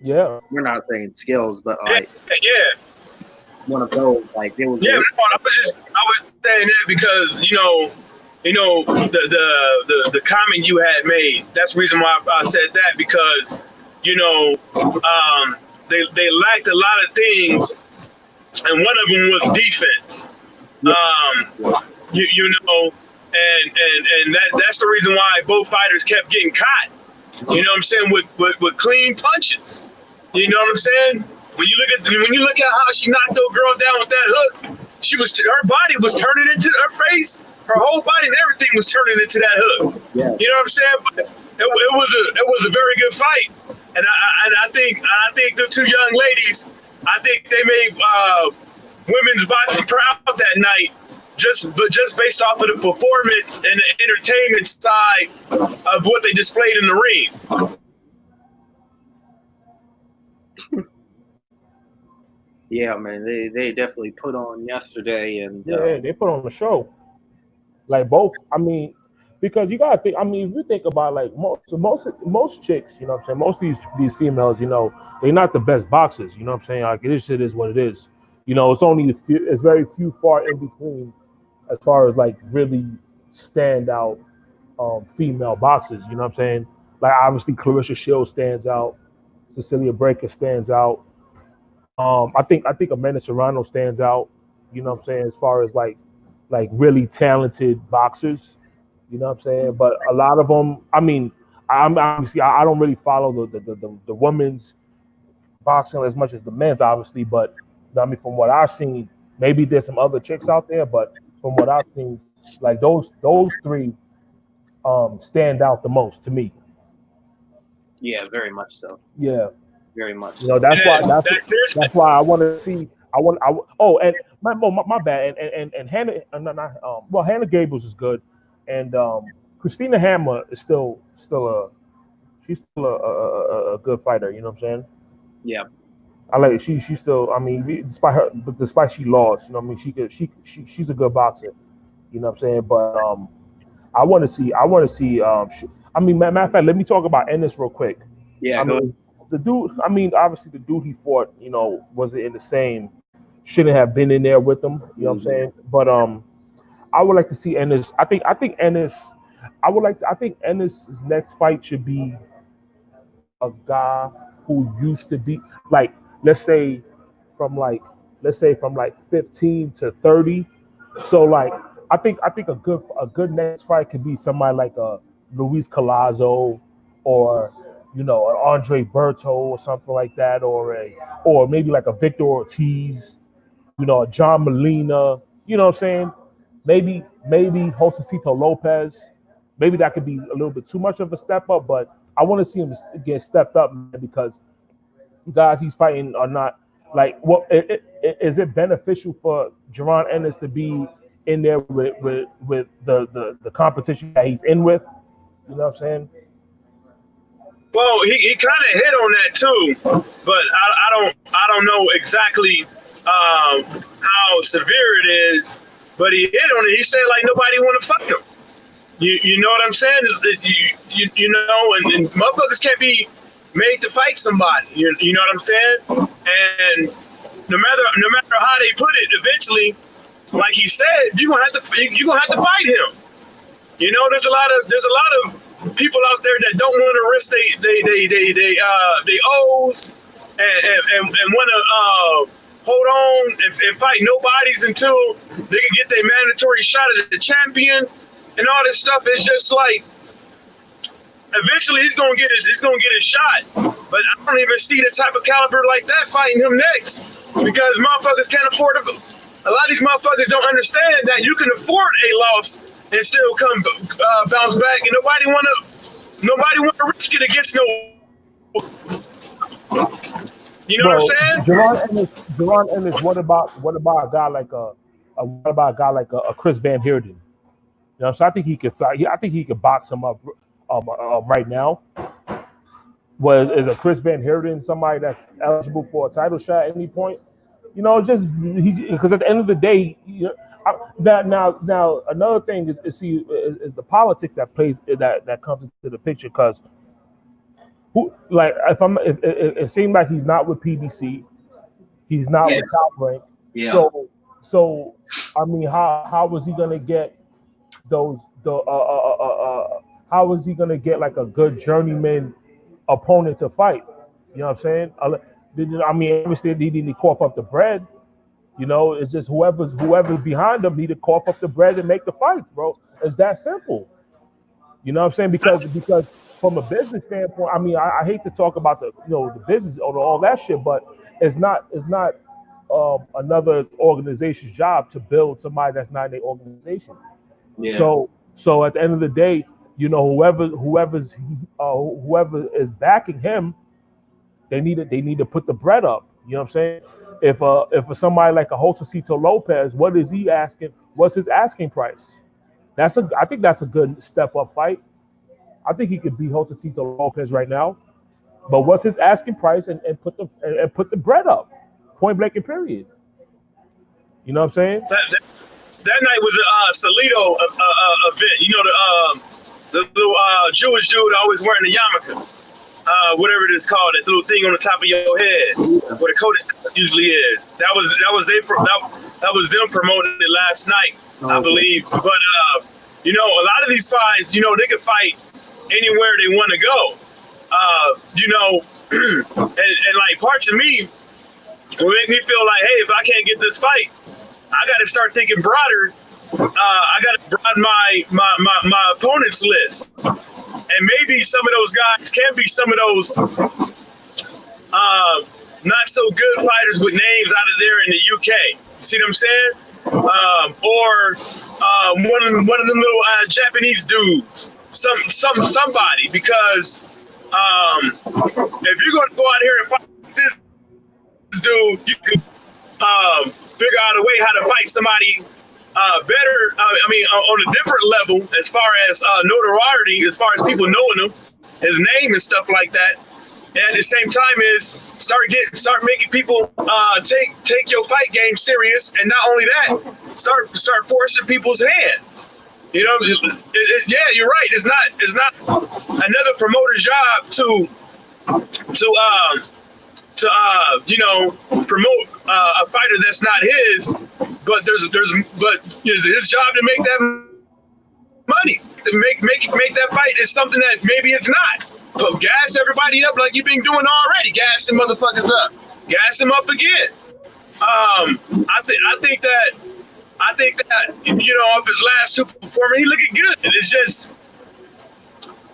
Yeah, We're not saying skills, but like yeah. one of those, like it was. Yeah, no, I was saying that because the comment you had made. That's the reason why I said that, because they lacked a lot of things, and one of them was defense. And that's the reason why both fighters kept getting caught. You know what I'm saying, with clean punches. You know what I'm saying? When you look at how she knocked the girl down with that hook, her body was turning into her face, her whole body and everything was turning into that hook. Yeah. You know what I'm saying? But it was a very good fight, and I think the two young ladies, I think they made women's boxing proud that night, just based off of the performance and the entertainment side of what they displayed in the ring. Yeah, man, they definitely put on yesterday, and yeah, they put on the show. Like both, I mean, because you gotta think. I mean, if you think about like most chicks, you know what I'm saying, most of these females, they're not the best boxers. You know what I'm saying? Like this shit is what it is. It's very few far in between as far as like really stand out female boxers. You know what I'm saying? Like obviously Clarissa Shields stands out, Cecilia Breaker stands out. I think Amanda Serrano stands out, you know what I'm saying, as far as like really talented boxers, you know what I'm saying. But a lot of them, I mean, I'm obviously I don't really follow the women's boxing as much as the men's, obviously. But I mean, from what I've seen, maybe there's some other chicks out there, but from what I've seen, like those three stand out the most to me. Yeah, very much so. Yeah. Very much. That's why I want to see. And my bad. And Hannah, Hannah Gables is good, and Christina Hammer is still a good fighter. You know what I'm saying? Yeah. I like she still. I mean, despite she lost, you know what I mean, she's a good boxer. You know what I'm saying? But I want to see. I mean, matter of fact, let me talk about Ennis real quick. Yeah. The dude, I mean, obviously the dude he fought, wasn't in the same, shouldn't have been in there with him, you know what I'm saying? But I would like to see Ennis. I think Ennis next fight should be a guy who used to be like, let's say from 15 to 30. So like I think a good next fight could be somebody like a Luis Collazo or an Andre Berto or something like that, or maybe like a Victor Ortiz, a John Molina, you know what I'm saying? Maybe Josecito Lopez. Maybe that could be a little bit too much of a step up, but I want to see him get stepped up, man, because the guys he's fighting are not like. What is it beneficial for Jaron Ennis to be in there with the competition that he's in with? You know what I'm saying? Well, he kind of hit on that too, but I don't know exactly how severe it is. But he hit on it. He said like nobody want to fight him. You know what I'm saying? Is that and motherfuckers can't be made to fight somebody. You know what I'm saying? And no matter how they put it, eventually, like he said, you're gonna have to fight him. There's a lot of people out there that don't want to risk they O's and want to hold on and fight nobodies until they can get their mandatory shot at the champion and all this stuff. Is just like eventually he's gonna get his shot, but I don't even see the type of caliber like that fighting him next, because motherfuckers can't afford it. A lot of these motherfuckers don't understand that you can afford a loss and still come bounce back, and nobody want to risk it against no. You know what I'm saying? Jaron Ennis. What about a guy like a Chris Van Heerden? You know, so I think he could fight. I think he could box him up right now. Is a Chris Van Heerden somebody that's eligible for a title shot at any point? You know, just because at the end of the day, now another thing is the politics that plays that comes into the picture because it seemed like he's not with PBC, he's not with Top Rank, so I mean, how was he gonna get how is he gonna get like a good journeyman opponent to fight? You know what I'm saying? I mean, obviously he need to cough up the bread. You know, it's just whoever's behind him need to cough up the bread and make the fights, bro. It's that simple. You know what I'm saying? Because from a business standpoint, I mean, I hate to talk about the business or all that shit, but it's not another organization's job to build somebody that's not in their organization. Yeah. So at the end of the day, you know, whoever is backing him, they need to put the bread up. You know what I'm saying? If somebody like a Josecito Lopez, what is he asking? What's his asking price? I think that's a good step up fight. I think he could beat Josecito Lopez right now. But what's his asking price and put the bread up? Point blank and period. You know what I'm saying? That night was a Salido event. You know, the little Jewish dude always wearing the yarmulke, whatever it is called, that little thing on the top of your head, where the coat usually is. That was them promoting it last night, I believe. But you know, a lot of these fights, you know, they can fight anywhere they want to go. You know, and like parts of me will make me feel like, hey, if I can't get this fight, I got to start thinking broader. I got to broaden my opponent's list, and maybe some of those guys can be some of those not so good fighters with names out of there in the UK. See what I'm saying? Or one of them little Japanese dudes, somebody, because if you're going to go out here and fight this dude, you can figure out a way how to fight somebody better. I mean, on a different level as far as notoriety, as far as people knowing him, his name and stuff like that. And at the same time is start making people take your fight game serious, and not only that, start forcing people's hands. You know, yeah, you're right. It's not another promoter's job to you know, promote a fighter that's not his, but it's his job to make that money, to make that fight is something that maybe it's not. But gas everybody up like you've been doing already. Gas them motherfuckers up. Gas them up again. I think that you know, of his last two performances, he looking good. It's just,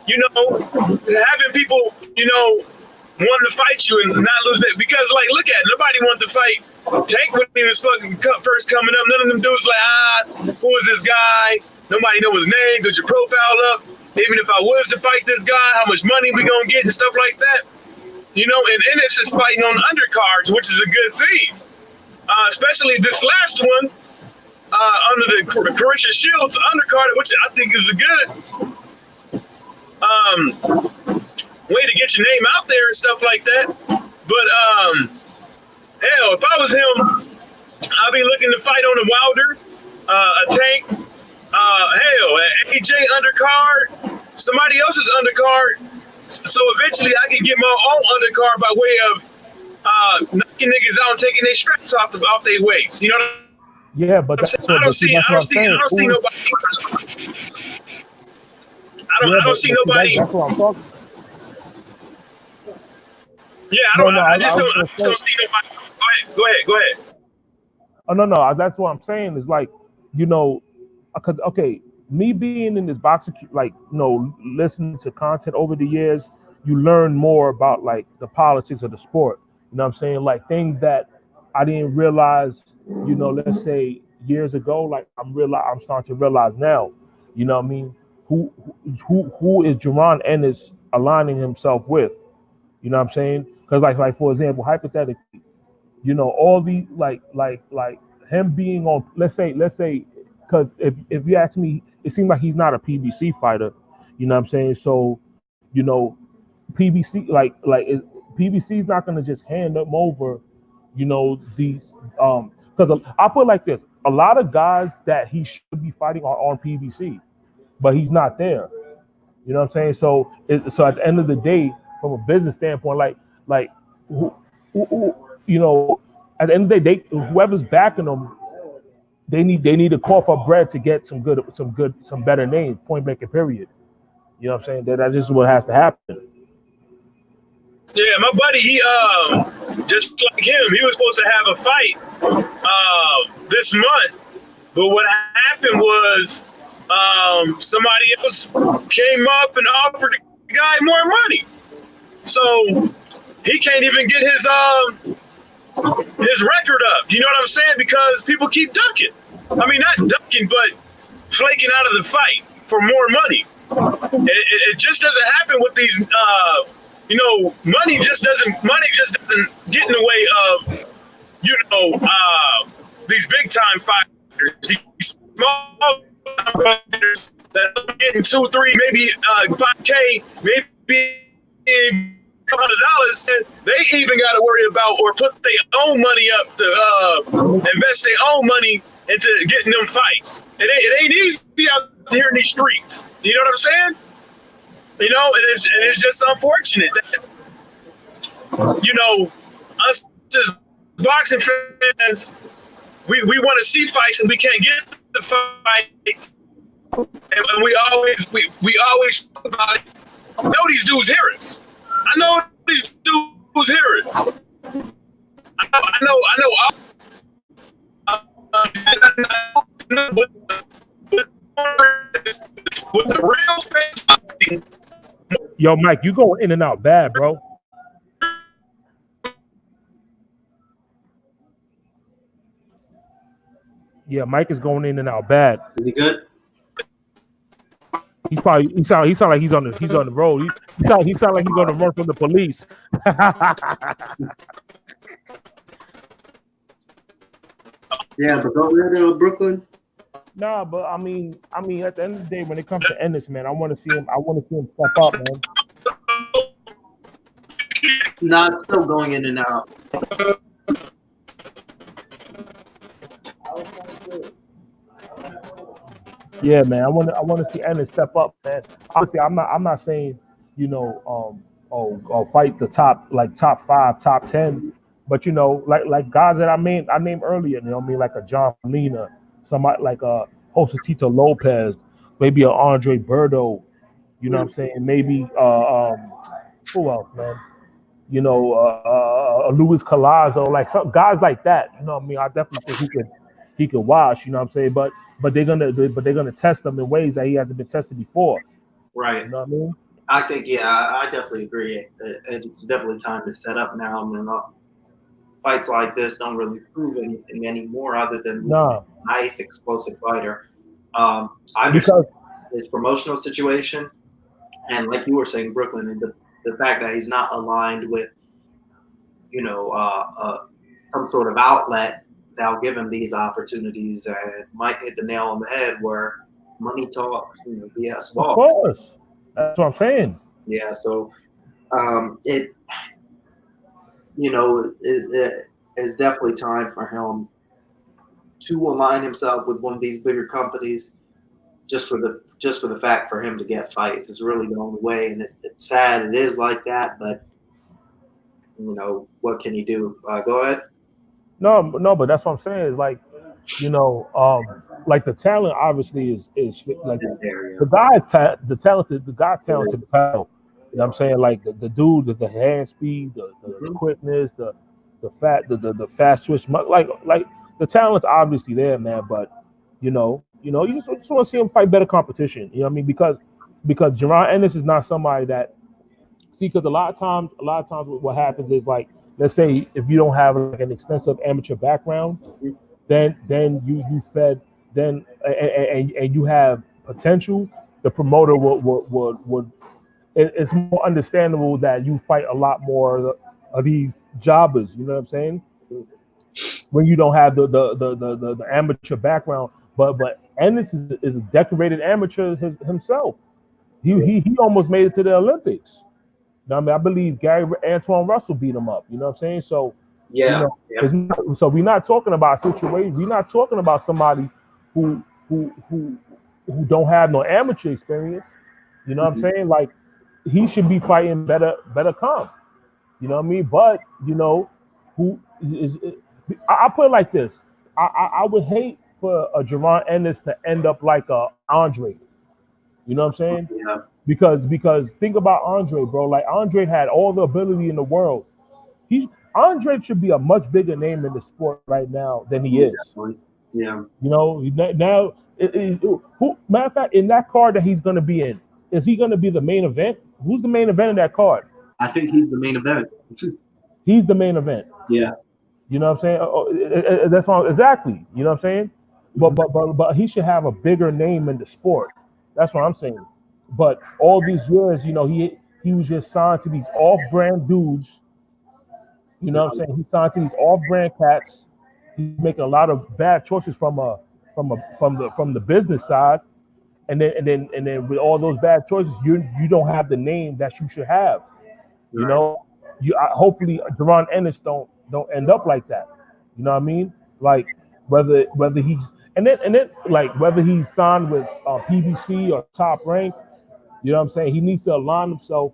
you know, having people, you know, wanting to fight you and not lose that, because like, look at it, nobody wanted to fight Tank when he was fucking first coming up. None of them dudes like, who is this guy? Nobody know his name. Get your profile up. Even if I was to fight this guy, how much money we gonna get and stuff like that. You know, and it's just fighting on undercards, which is a good thing. Especially this last one, under the Carissa Shields undercard, which I think is a good way to get your name out there and stuff like that. But hell, if I was him, I'd be looking to fight on a Wilder, a Tank, hell, an AJ undercard, somebody else's undercard. So eventually I can get my own undercard by way of knocking niggas out and taking their straps off their weights. You know what I'm saying? Yeah, but that's I don't see nobody. I don't see nobody. That's what I'm talking. Yeah, I just don't see nobody. Go ahead. Oh no, that's what I'm saying is like, you know, because okay, me being in this boxing, like, you know, listening to content over the years, you learn more about like the politics of the sport. You know what I'm saying? Like things that I didn't realize, you know, let's say years ago, like I'm starting to realize now. You know what I mean? Who is Jaron Ennis aligning himself with? You know what I'm saying? Because like for example, hypothetically, you know, all the like him being on, let's say, because if you ask me, it seems like he's not a PBC fighter. You know what I'm saying? So, you know, PBC PBC is not gonna just hand them over. You know, these because I put it like this: a lot of guys that he should be fighting are on PBC, but he's not there. You know what I'm saying? So so at the end of the day, from a business standpoint, you know, at the end of the day, whoever's backing them, they need to cough up bread to get some better names. Point blank and period. You know what I'm saying? That's just what has to happen. Yeah, my buddy, he just like him, he was supposed to have a fight this month, but what happened was somebody else came up and offered the guy more money, so he can't even get his record up. You know what I'm saying? Because people keep ducking. I mean, not ducking, but flaking out of the fight for more money. It just doesn't happen with these. You know, money just doesn't get in the way of, you know, these big time fighters. These small fighters that are getting 2, 3, maybe $5K, maybe $100, and they even got to worry about or put their own money up to invest their own money into getting them fights. It ain't easy out here in these streets. You know what I'm saying? You know, it's just unfortunate that, you know, us as boxing fans, we want to see fights and we can't get the fight, and we always talk about it. I know these dudes hear us. I know these dudes hear us. I know. With the real fans. Yo, Mike, you going in and out bad, bro. Yeah, Mike is going in and out bad. Is he good? He sound like he's on the road. He sound like he's on the run from the police. Yeah, but go ahead, Brooklyn. Nah, but I mean, at the end of the day, when it comes to Ennis, man, I want to see him step up, man. Not still going in and out. Yeah, man, I want to see Ennis step up, man. Obviously, I'm not saying, you know, fight the top 5, top 10, but you know, like guys that I named earlier, you know what I mean, like a John Molina, somebody like a Josecito Lopez, maybe a Andre Berto, you know what I'm saying? Maybe who else, man? You know, Luis Collazo, like some guys like that. You know what I mean? I definitely think he could wash. You know what I'm saying? But they're gonna test him in ways that he hasn't been tested before. Right. You know what I mean? I think I definitely agree. It's definitely time to set up now. I mean, fights like this don't really prove anything anymore, other than nice, explosive fighter. I understand his promotional situation, and like you were saying, Brooklyn, and the fact that he's not aligned with, you know, some sort of outlet that'll give him these opportunities, and might hit the nail on the head where money talks, you know, BS walks. Of course, that's what I'm saying. Yeah, so it is definitely time for him to align himself with one of these bigger companies, just for the fact for him to get fights. It's really the only way, and it's sad it is like that, but you know, what can you do? Go ahead. No, but that's what I'm saying. Is like, you know, like the talent obviously is like the guy's talented. The guy's talented. You know what I'm saying? Like the dude, the hand speed, the quickness, the fast switch, like the talent's obviously there, man. But you just want to see him fight better competition. You know what I mean? Because Jaron Ennis is not somebody that because a lot of times what happens is, like, let's say if you don't have like an extensive amateur background, then you fed then and you have potential, the promoter would it's more understandable that you fight a lot more of these jobbers. You know what I'm saying? When you don't have the amateur background, but Ennis is a decorated amateur himself. He almost made it to the Olympics. You know what I mean, I believe Antoine Russell beat him up. You know what I'm saying? So Yeah. You know, so we're not talking about a situation. We're not talking about somebody who don't have no amateur experience. You know what I'm saying? Like, he should be fighting better comp. You know what I mean? But you know, who is? I put it like this. I would hate for a Jaron Ennis to end up like a Andre. You know what I'm saying? Yeah. Because think about Andre, bro. Like, Andre had all the ability in the world. Andre should be a much bigger name in the sport right now than he is. Yeah. You know, now, matter of fact, in that card that he's going to be in, is he going to be the main event? Who's the main event in that card? I think he's the main event. He's the main event. Yeah. You know what I'm saying? That's all, exactly. You know what I'm saying? But he should have a bigger name in the sport. That's what I'm saying. But all these years, you know, he was just signed to these off-brand dudes. You know what I'm saying? He signed to these off-brand cats. He's making a lot of bad choices from the business side, and then with all those bad choices, you don't have the name that you should have. You know, hopefully Jaron Ennis don't end up like that. You know what I mean? Like, whether he's and then like whether he's signed with PBC or Top Rank. You know what I'm saying? He needs to align himself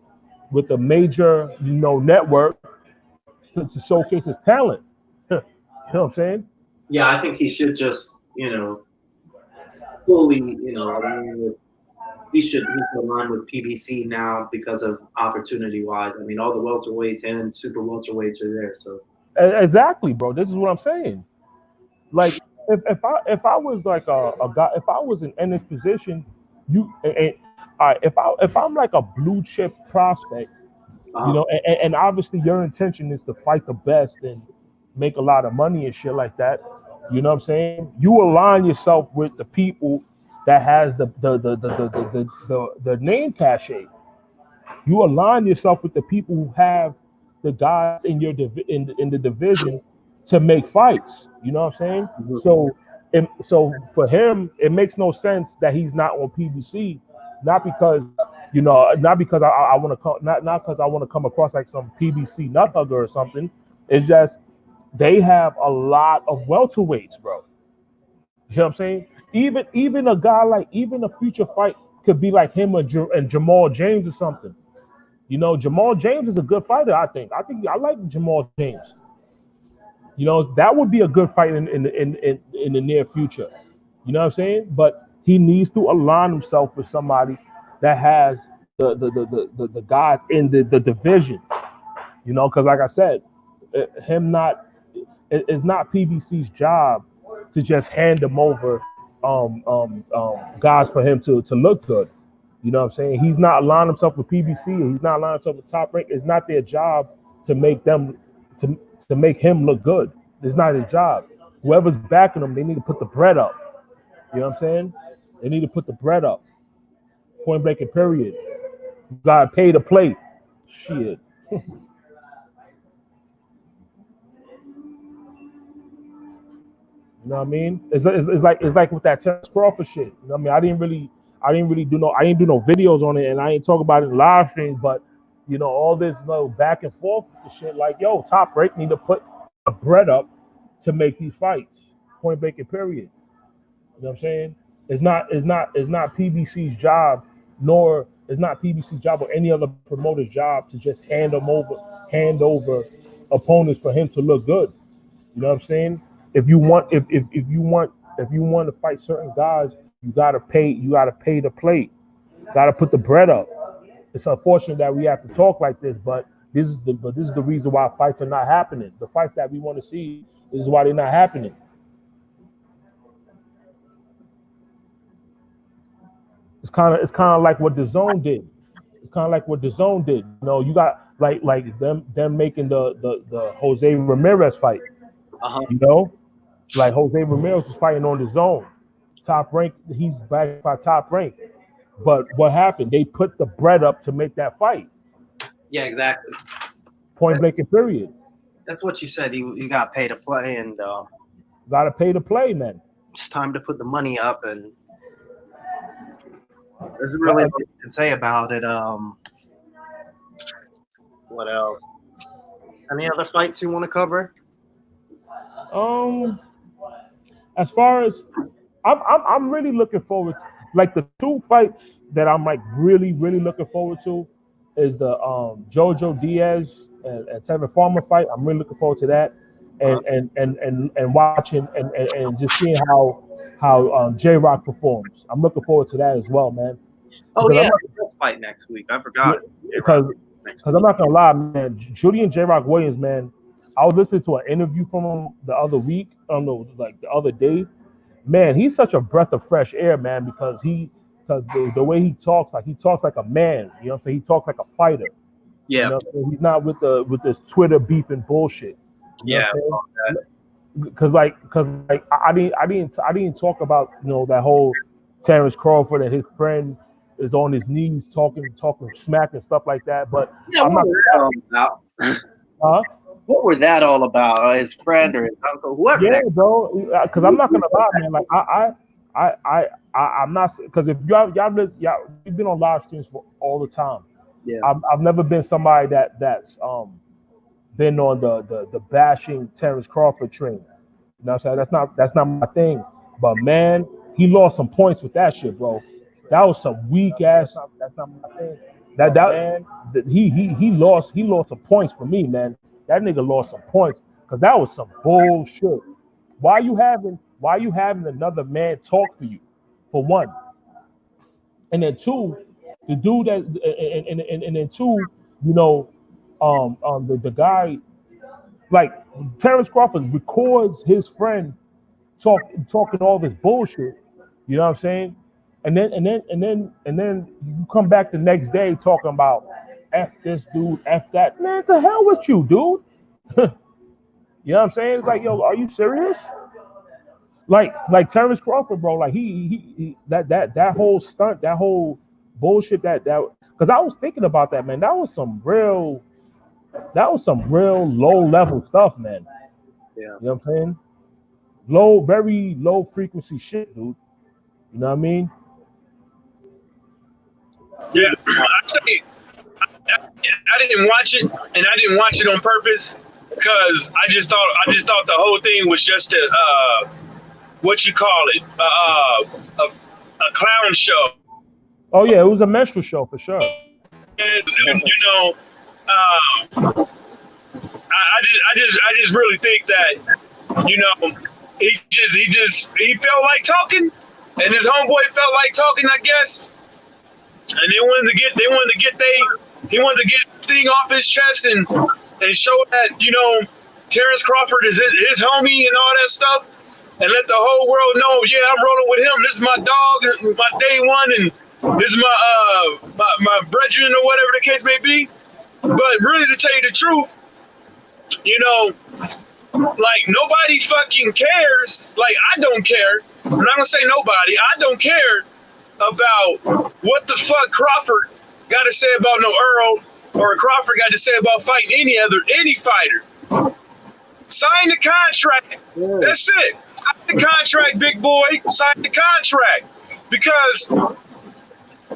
with a major, you know, network to showcase his talent. You know what I'm saying? Yeah, I think he should just, you know, fully, you know, he should align with PBC now because of opportunity wise. I mean, all the welterweights and super welterweights are there. So exactly, bro. This is what I'm saying. Like, if I was like a guy, if I was in this position, if I'm like a blue chip prospect, you know, and obviously your intention is to fight the best and make a lot of money and shit like that. You know what I'm saying? You align yourself with the people that has the name cachet. You align yourself with the people who have the guys in your in the division to make fights. You know what I'm saying? Mm-hmm. So for him, it makes no sense that he's not on PBC, not because, you know, not because I want to come, not because I want to come across like some PBC nut hugger or something. It's just they have a lot of welterweights, bro. You know what I'm saying? Even a guy like, even a future fight could be like him and Jamal James or something. You know, Jamal James is a good fighter. I think I like Jamal James. You know, that would be a good fight in the near future. You know what I'm saying? But he needs to align himself with somebody that has the guys in the division. You know, because like I said, it's not PBC's job to just hand them over guys for him to look good. You know what I'm saying? He's not aligning himself with PBC, or he's not aligning himself with Top Rank. It's not their job to make them to make him look good. It's not his job. Whoever's backing him, they need to put the bread up. You know what I'm saying? They need to put the bread up. Point blank and period. You gotta pay to play. Shit. You know what I mean? It's like with that Terence Crawford shit. You know what I mean? I didn't do no videos on it, and I ain't talk about it in live streams, but you know, all this back and forth shit, like, yo, Top Rank need to put a bread up to make these fights. Point blank and period. You know what I'm saying? It's not PBC's job, nor it's not PBC's job or any other promoter's job to just hand over opponents for him to look good. You know what I'm saying? If you want to fight certain guys, you gotta pay to play. Gotta put the bread up. It's unfortunate that we have to talk like this, but this is the reason why fights are not happening. The fights that we want to see, this is why they're not happening. It's kind of like what the Zone did. You know, you got like them making the Jose Ramirez fight. You know, like Jose Ramirez was fighting on the Zone. Top Rank, he's backed by Top Rank. But what happened? They put the bread up to make that fight. Yeah, exactly. Point blank and period. That's what you said. You got to pay to play, and got to pay to play, man. it's time to put the money up, and there's really nothing you can say about it. What else? Any other fights you want to cover? As far as I'm really looking forward to, like, the two fights that I'm like really looking forward to is the Jojo Diaz and Tevin Farmer fight. I'm really looking forward to that, and watching and just seeing how J-Rock performs. I'm looking forward to that as well, man. Oh yeah, let's fight next week. I forgot. Because I'm not gonna lie, man. Julian J-Rock Williams, man. I was listening to an interview from him the other week. I don't know, like the other day. Man, he's such a breath of fresh air, man. Because the way he talks like a man. You know what I'm saying? He talks like a fighter. Yeah. You know, he's not with this Twitter beef and bullshit. You know because I didn't talk about, you know, that whole Terrence Crawford and his friend is on his knees talking smack and stuff like that. But yeah, I'm not about. Huh? What were that all about? Or his friend or his uncle, whoever. Yeah, bro. Because I'm not gonna lie, man. Like I'm not, because if you've been on live streams for all the time. Yeah. I've never been somebody that's been on the bashing Terrence Crawford train. You know what I'm saying? That's not my thing. But man, he lost some points with that shit, bro. That was some weak ass. That's not my thing. He lost some points for me, man. That nigga lost some points because that was some bullshit. Why you having another man talk for you, for one? And then two, the dude that and then two, you know, the guy, like Terrence Crawford records his friend talking all this bullshit. You know what I'm saying? And then you come back the next day talking about F this dude, F that. Man, the hell with you, dude. You know what I'm saying? It's like, yo, are you serious? Like Terrence Crawford, bro. Like he that whole stunt, that whole bullshit, that because I was thinking about that, man. That was some real low level stuff, man. Yeah. You know what I'm saying? Very low frequency shit, dude. You know what I mean? Yeah, I didn't watch it, and I didn't watch it on purpose because I just thought the whole thing was just a what you call it, a clown show. Oh yeah, it was a minstrel show for sure. And, you know, I just really think that, you know, he felt like talking, and his homeboy felt like talking, I guess. And he wanted to get the thing off his chest and show that, you know, Terrence Crawford is his homie and all that stuff, and let the whole world know, yeah, I'm rolling with him. This is my dog, my day one, and this is my brethren or whatever the case may be. But really, to tell you the truth, you know, like nobody fucking cares. Like I don't care. I'm not gonna say nobody. I don't care about what the fuck Crawford got to say about no Earl, or Crawford got to say about fighting any fighter. Sign the contract. That's it. Sign the contract, big boy. Sign the contract. Because at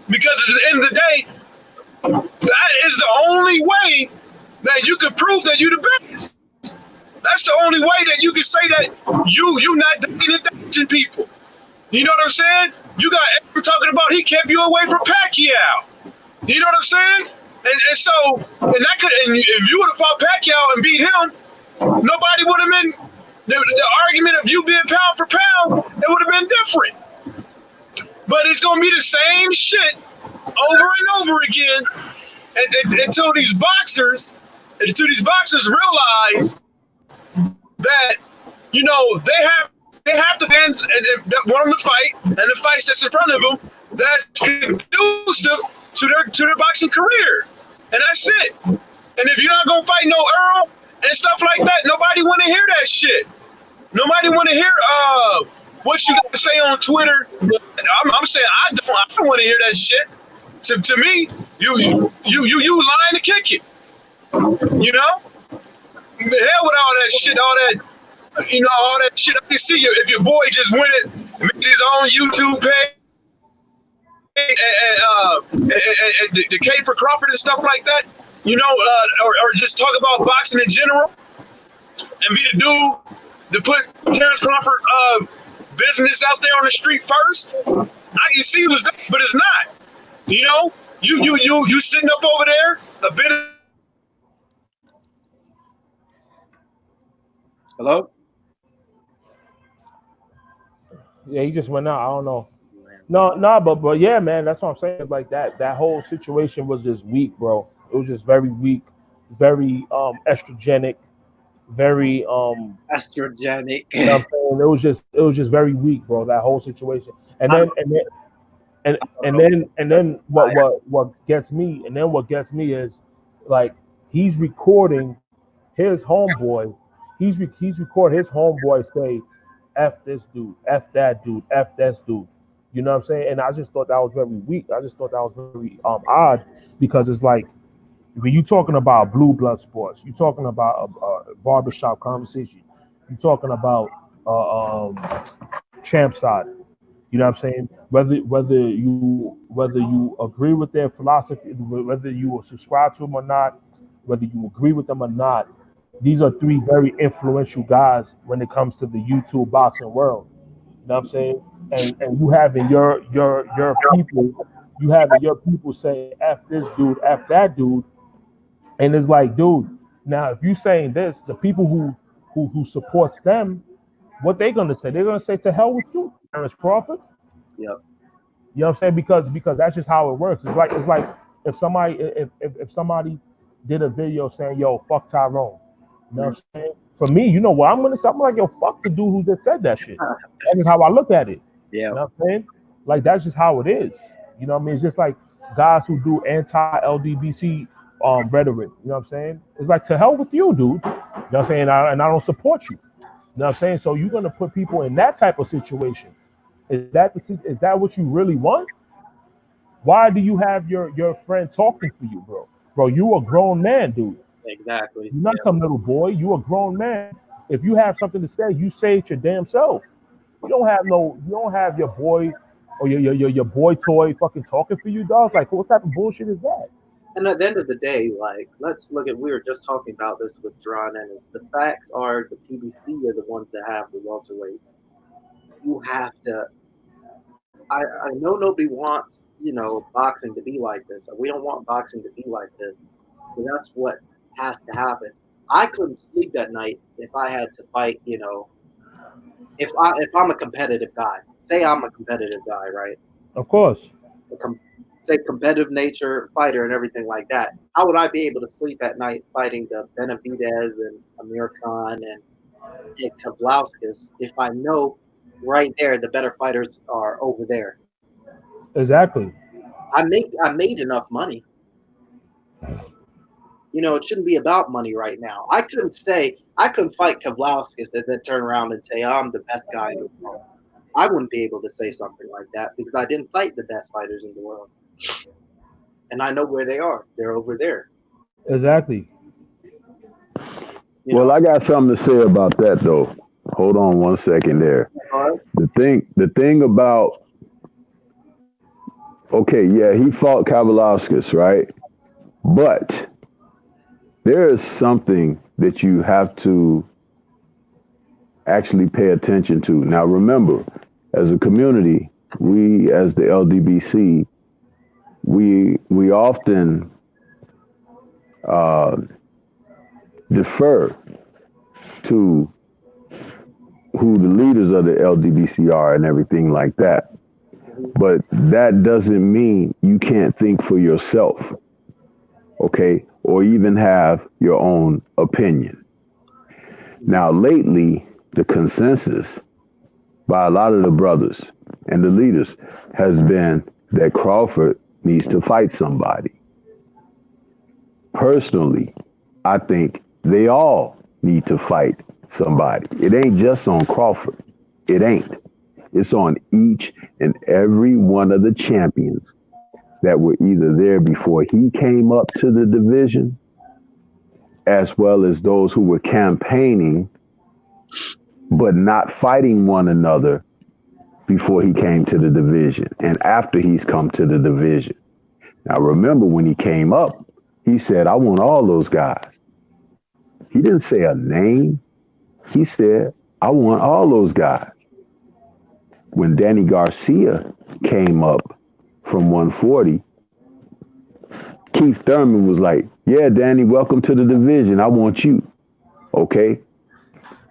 the end of the day, that is the only way that you can prove that you're the best. That's the only way that you can say that you not dating and dodging people. You know what I'm saying? You got everyone talking about he kept you away from Pacquiao. You know what I'm saying? And so, if you would have fought Pacquiao and beat him, nobody would have been, the argument of you being pound for pound, it would have been different. But it's going to be the same shit over and over again until these boxers realize that, you know, they have the fans that want them to fight, and the fights that's in front of them that's conducive to their boxing career, and that's it. And if you're not gonna fight no Earl and stuff like that, nobody want to hear that shit. Nobody want to hear what you got to say on Twitter. I'm saying I don't want to hear that shit. To me, you lying to kick it. You know, the hell with all that shit, all that you know, all that shit. I can see you if your boy just went it, made his own YouTube page. And the K for Crawford and stuff like that, you know, or just talk about boxing in general, and be the dude to put Terrence Crawford business out there on the street first. I can see it was that, but it's not. You know, you sitting up over there a bit. Hello? Yeah, he just went out. I don't know. No, but yeah, man, that's what I'm saying. Like that whole situation was just weak, bro. It was just very weak, very estrogenic, very Estrogenic. You know what I'm saying? It was just very weak, bro. That whole situation. And then what gets me is like he's recording his homeboy. He's recording his homeboy say, "F this dude, F that dude, F this dude." You know what I'm saying? And I just thought that was very weak. I just thought that was very odd because it's like when you talking about blue blood sports, you're talking about a barbershop conversation, you're talking about champ side. You know what I'm saying? Whether you agree with their philosophy, whether you subscribe to them or not, whether you agree with them or not, these are three very influential guys when it comes to the YouTube boxing world. You know what I'm saying? And you having your people say F this dude, F that dude. And it's like, dude, now if you saying this, the people who supports them, what they gonna say? They're gonna say to hell with you, Terrence Crawford. Yep. You know what I'm saying? Because that's just how it works. It's like if somebody did a video saying, yo, fuck Tyrone. You know what I'm saying? For me, you know what I'm gonna say? I'm like, yo, fuck the dude who just said that shit. That is how I look at it. Yeah. You know what I'm saying? Like that's just how it is. You know what I mean? It's just like guys who do anti-LDBC rhetoric. You know what I'm saying? It's like to hell with you, dude. You know what I'm saying? And I don't support you. You know what I'm saying? So you're gonna put people in that type of situation. Is that what you really want? Why do you have your friend talking for you, bro? Bro, you a grown man, dude. Exactly. You're not some little boy. You a grown man. If you have something to say, you say it your damn self. You don't have your boy or your boy toy fucking talking for you, dog. Like what type of bullshit is that? And at the end of the day, like, let's look at, we were just talking about this with Dron, and the facts are the PBC are the ones that have the welterweights. You have to, I know nobody wants, you know, boxing to be like this. We don't want boxing to be like this. But that's what has to happen. I couldn't sleep at night if I had to fight, you know, if I'm a competitive guy. Say I'm a competitive guy, right? Of course. Say competitive nature fighter and everything like that. How would I be able to sleep at night fighting the Benavidez and Amir Khan and Kavlauskas if I know right there the better fighters are over there? Exactly. I made enough money. You know, it shouldn't be about money right now. I couldn't fight Kavlauskas and then turn around and say, oh, I'm the best guy in the world. I wouldn't be able to say something like that because I didn't fight the best fighters in the world. And I know where they are. They're over there. Exactly. Well, I got something to say about that, though. Hold on one second there. The thing about, okay, yeah, he fought Kavlauskas, right? But there is something that you have to actually pay attention to. Now, remember, as a community, we as the LDBC, we often defer to who the leaders of the LDBC are and everything like that. But that doesn't mean you can't think for yourself, okay? Or even have your own opinion. Now, lately, the consensus by a lot of the brothers and the leaders has been that Crawford needs to fight somebody. Personally, I think they all need to fight somebody. It ain't just on Crawford. It ain't. It's on each and every one of the champions that were either there before he came up to the division, as well as those who were campaigning but not fighting one another before he came to the division and after he's come to the division. Now, remember when he came up, he said, I want all those guys. He didn't say a name. He said, I want all those guys. When Danny Garcia came up from 140, Keith Thurman was like, yeah, Danny, welcome to the division. I want you. Okay.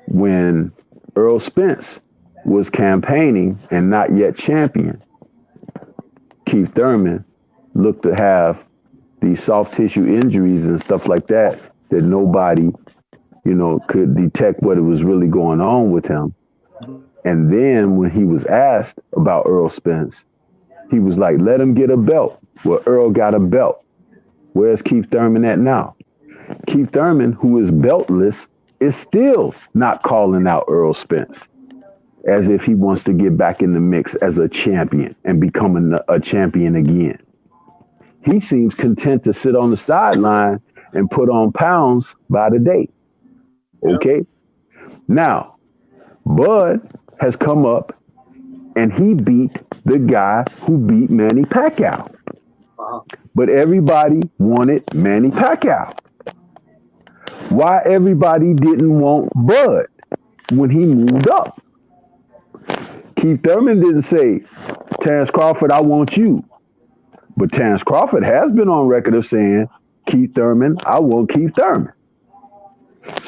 When Earl Spence was campaigning and not yet champion, Keith Thurman looked to have these soft tissue injuries and stuff like that nobody, could detect what was really going on with him. And then when he was asked about Earl Spence, he was like, let him get a belt. Well, Earl got a belt. Where's Keith Thurman at now? Keith Thurman, who is beltless, is still not calling out Earl Spence as if he wants to get back in the mix as a champion and becoming a champion again. He seems content to sit on the sideline and put on pounds by the day. Okay? Now, Bud has come up and he beat the guy who beat Manny Pacquiao. But everybody wanted Manny Pacquiao. Why everybody didn't want Bud when he moved up? Keith Thurman didn't say, Terrence Crawford, I want you. But Terrence Crawford has been on record of saying, Keith Thurman, I want Keith Thurman.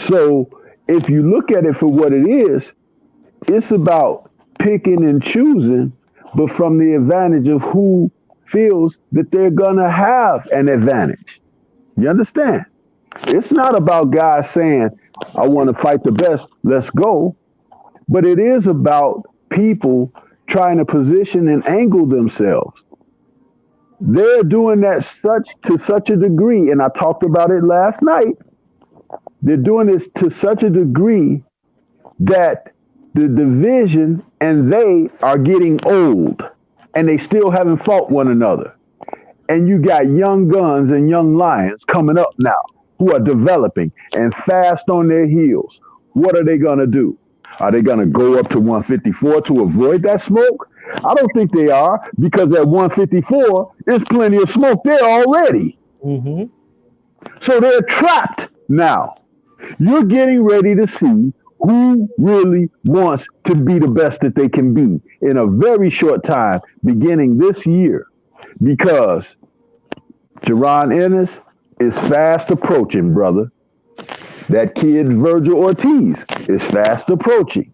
So if you look at it for what it is, it's about picking and choosing, but from the advantage of who feels that they're going to have an advantage. You understand? It's not about guys saying, I want to fight the best, let's go. But it is about people trying to position and angle themselves. They're doing that to such a degree, and I talked about it last night. They're doing this to such a degree that the division and they are getting old, and they still haven't fought one another. And you got young guns and young lions coming up now who are developing and fast on their heels. What are they going to do? Are they going to go up to 154 to avoid that smoke? I don't think they are, because at 154, there's plenty of smoke there already. Mm-hmm. So they're trapped now. You're getting ready to see who really wants to be the best that they can be in a very short time, beginning this year, because Jaron Ennis is fast approaching, brother. That kid, Virgil Ortiz, is fast approaching.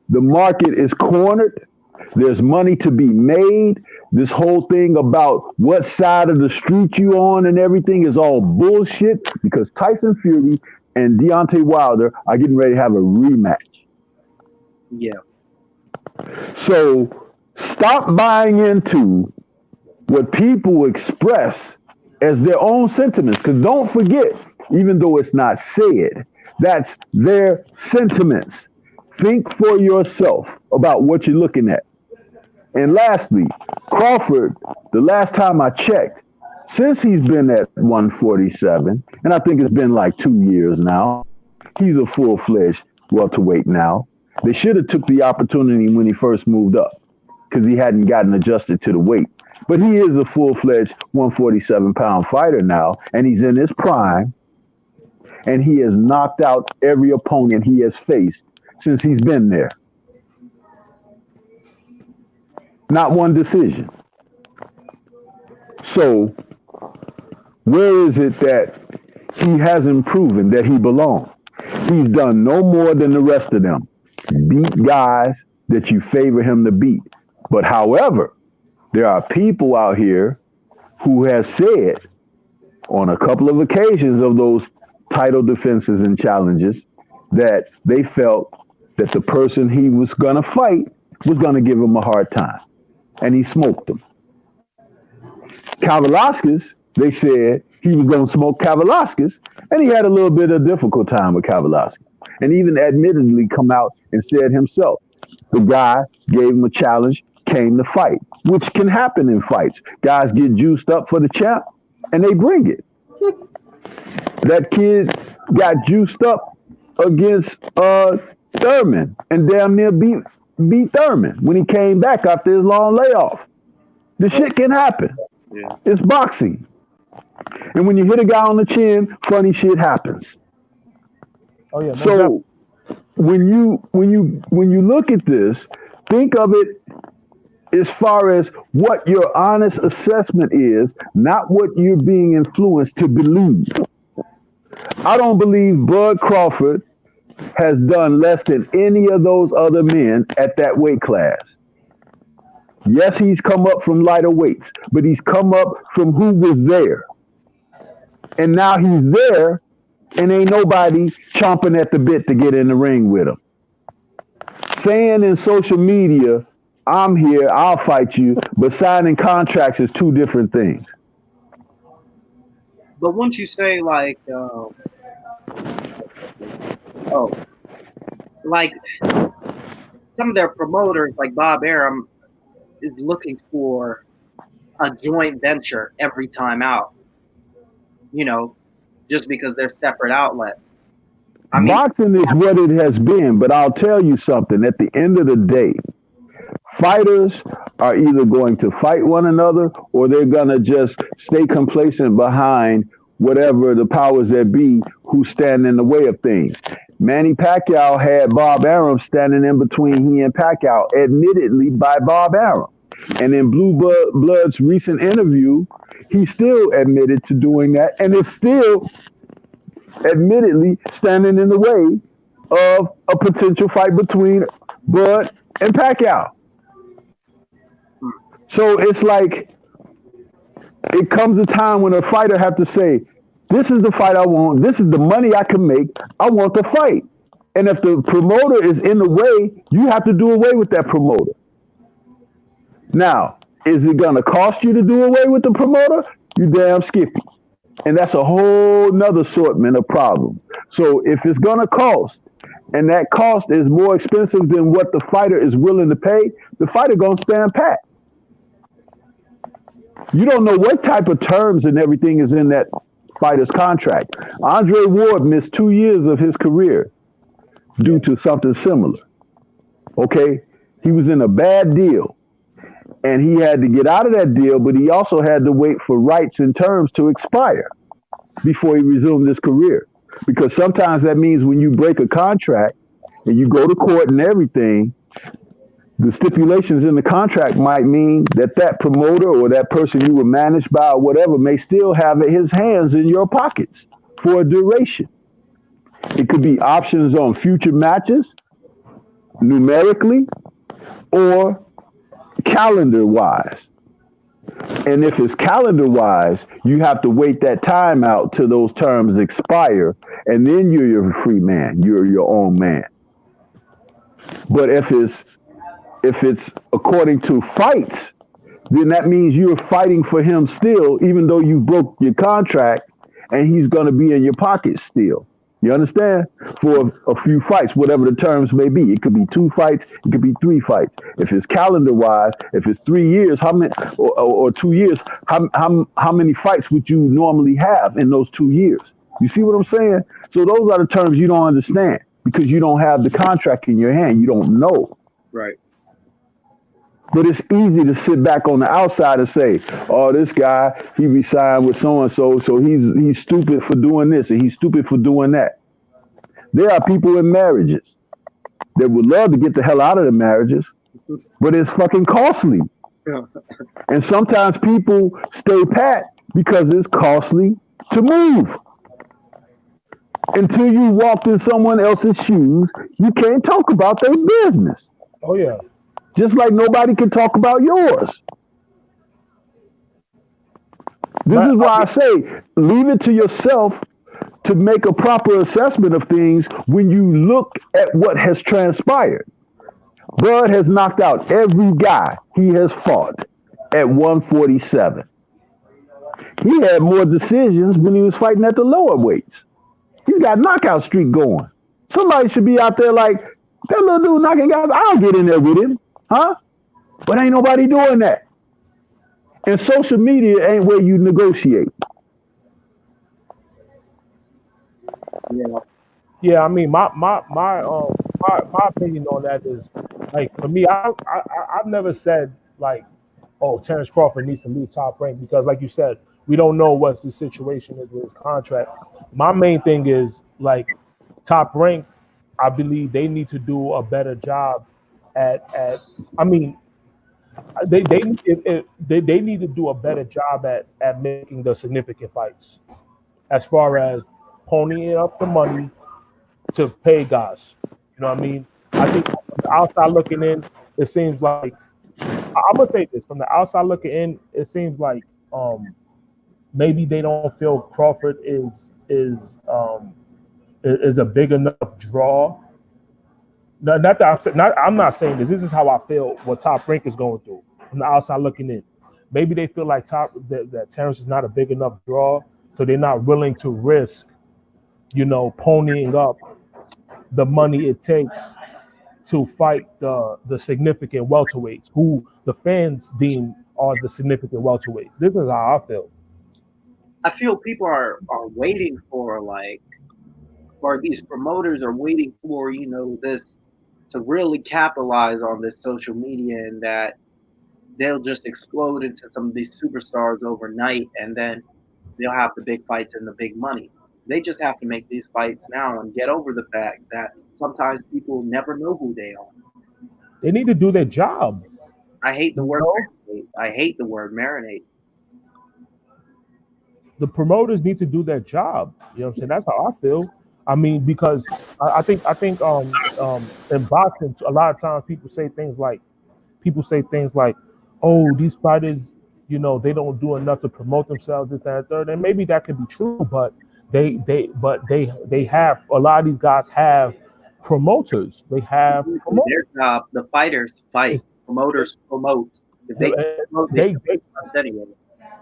The market is cornered. There's money to be made. This whole thing about what side of the street you on and everything is all bullshit, because Tyson Fury and Deontay Wilder are getting ready to have a rematch. Yeah. So stop buying into what people express as their own sentiments, because don't forget, even though it's not said, that's their sentiments. Think for yourself about what you're looking at. And lastly, Crawford, the last time I checked, since he's been at 147, and I think it's been like 2 years now, he's a full-fledged welterweight now. They should have took the opportunity when he first moved up, because he hadn't gotten adjusted to the weight. But he is a full-fledged 147-pound fighter now, and he's in his prime, and he has knocked out every opponent he has faced since he's been there. Not one decision. So where is it that he hasn't proven that he belongs? He's done no more than the rest of them. Beat guys that you favor him to beat. But however, there are people out here who has said on a couple of occasions of those title defenses and challenges that they felt that the person he was going to fight was going to give him a hard time. And he smoked him. Kavaliauskas, they said he was going to smoke Kavaliauskas, and he had a little bit of difficult time with Kavaliauskas. And even admittedly come out and said himself, the guy gave him a challenge, came to fight, which can happen in fights. Guys get juiced up for the champ, and they bring it. That kid got juiced up against Thurman and damn near beat Thurman when he came back after his long layoff. The shit can happen. Yeah. It's boxing. And when you hit a guy on the chin, funny shit happens. Oh yeah. No doubt. So when you look at this, think of it as far as what your honest assessment is, not what you're being influenced to believe. I don't believe Bud Crawford has done less than any of those other men at that weight class. Yes, he's come up from lighter weights, but he's come up from who was there. And now he's there, and ain't nobody chomping at the bit to get in the ring with him. Saying in social media, I'm here, I'll fight you, but signing contracts is two different things. But wouldn't you say like, like some of their promoters, like Bob Arum, is looking for a joint venture every time out, you know, just because they're separate outlets. I mean, boxing is what it has been, but I'll tell you something. At the end of the day, fighters are either going to fight one another or they're going to just stay complacent behind whatever the powers that be who stand in the way of things. Manny Pacquiao had Bob Arum standing in between he and Pacquiao, admittedly by Bob Arum. And in Blue Blood's recent interview, he still admitted to doing that and is still admittedly standing in the way of a potential fight between Bud and Pacquiao. So it's like it comes a time when a fighter have to say, this is the fight I want, this is the money I can make, I want the fight. And if the promoter is in the way, you have to do away with that promoter. Now, is it going to cost you to do away with the promoter? You damn skippy. And that's a whole nother assortment of problems. So if it's going to cost, and that cost is more expensive than what the fighter is willing to pay, the fighter going to stand pat. You don't know what type of terms and everything is in that fighter's contract. Andre Ward missed 2 years of his career due to something similar. Okay? He was in a bad deal. And he had to get out of that deal, but he also had to wait for rights and terms to expire before he resumed his career. Because sometimes that means when you break a contract and you go to court and everything, the stipulations in the contract might mean that that promoter or that person you were managed by or whatever may still have his hands in your pockets for a duration. It could be options on future matches, numerically, or calendar-wise. And if it's calendar-wise, you have to wait that time out till those terms expire, and then you're your free man. You're your own man. But if it's according to fights, then that means you're fighting for him still, even though you broke your contract, and he's going to be in your pocket still. You understand? For a few fights, whatever the terms may be. It could be 2 fights, it could be 3 fights. If it's calendar-wise, if it's 3 years, how many, or 2 years, how many fights would you normally have in those 2 years? You see what I'm saying? So those are the terms you don't understand because you don't have the contract in your hand. You don't know. right. But it's easy to sit back on the outside and say, oh, this guy, he resigned with so-and-so, so he's stupid for doing this and he's stupid for doing that. There are people in marriages that would love to get the hell out of the marriages, but it's fucking costly. And sometimes people stay pat because it's costly to move. Until you walked in someone else's shoes, you can't talk about their business. Oh yeah. Just like nobody can talk about yours. This is why I say, leave it to yourself to make a proper assessment of things when you look at what has transpired. Bud has knocked out every guy he has fought at 147. He had more decisions when he was fighting at the lower weights. He's got a knockout streak going. Somebody should be out there like, that little dude knocking guys, I'll get in there with him. Huh? But ain't nobody doing that. And social media ain't where you negotiate. Yeah. Yeah, I mean, my opinion on that is like for me, I've never said like, oh, Terrence Crawford needs to leave Top Rank because, like you said, we don't know what the situation is with his contract. My main thing is like Top Rank. I believe they need to do a better job at. I mean, they need to do a better job at making the significant fights as far as ponying up the money to pay guys. You know what I mean? I think from the outside looking in, it seems like I'm gonna say this from the outside looking in, it seems like maybe they don't feel Crawford is a big enough draw. No, not that I'm not saying this. This is how I feel. What Top Rank is going through from the outside looking in. Maybe they feel like that Terrence is not a big enough draw, so they're not willing to risk, ponying up the money it takes to fight the significant welterweights, who the fans deem are the significant welterweights. This is how I feel. I feel people are waiting for or these promoters are waiting for this to really capitalize on this social media, and that they'll just explode into some of these superstars overnight, and then they'll have the big fights and the big money. They just have to make these fights now and get over the fact that sometimes people never know who they are. They need to do their job. I hate the word marinate. I hate the word marinate. The promoters need to do their job. You know what I'm saying? That's how I feel. I mean, because I think in boxing, a lot of times people say things like, "Oh, these fighters, they don't do enough to promote themselves, this, that, and third." And maybe that could be true, but they have a lot of these guys have promoters. They have promoters. Their job. The fighters fight. Promoters promote. If they promote, they anyway.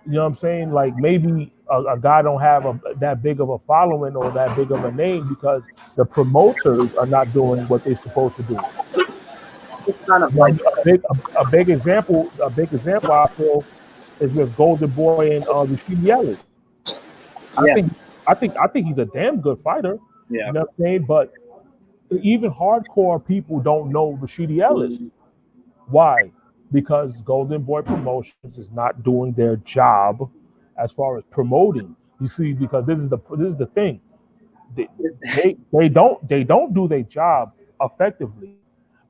You know what I'm saying? Like maybe a guy don't have that big of a following or that big of a name because the promoters are not doing what they're supposed to do. It's kind of like a big example I feel is with Golden Boy and Rashid Ellis. I think he's a damn good fighter. Yeah. You know what I'm saying? But even hardcore people don't know Rashid Ellis. Why? Because Golden Boy Promotions is not doing their job as far as promoting. You see, because this is the thing. They don't do their job effectively.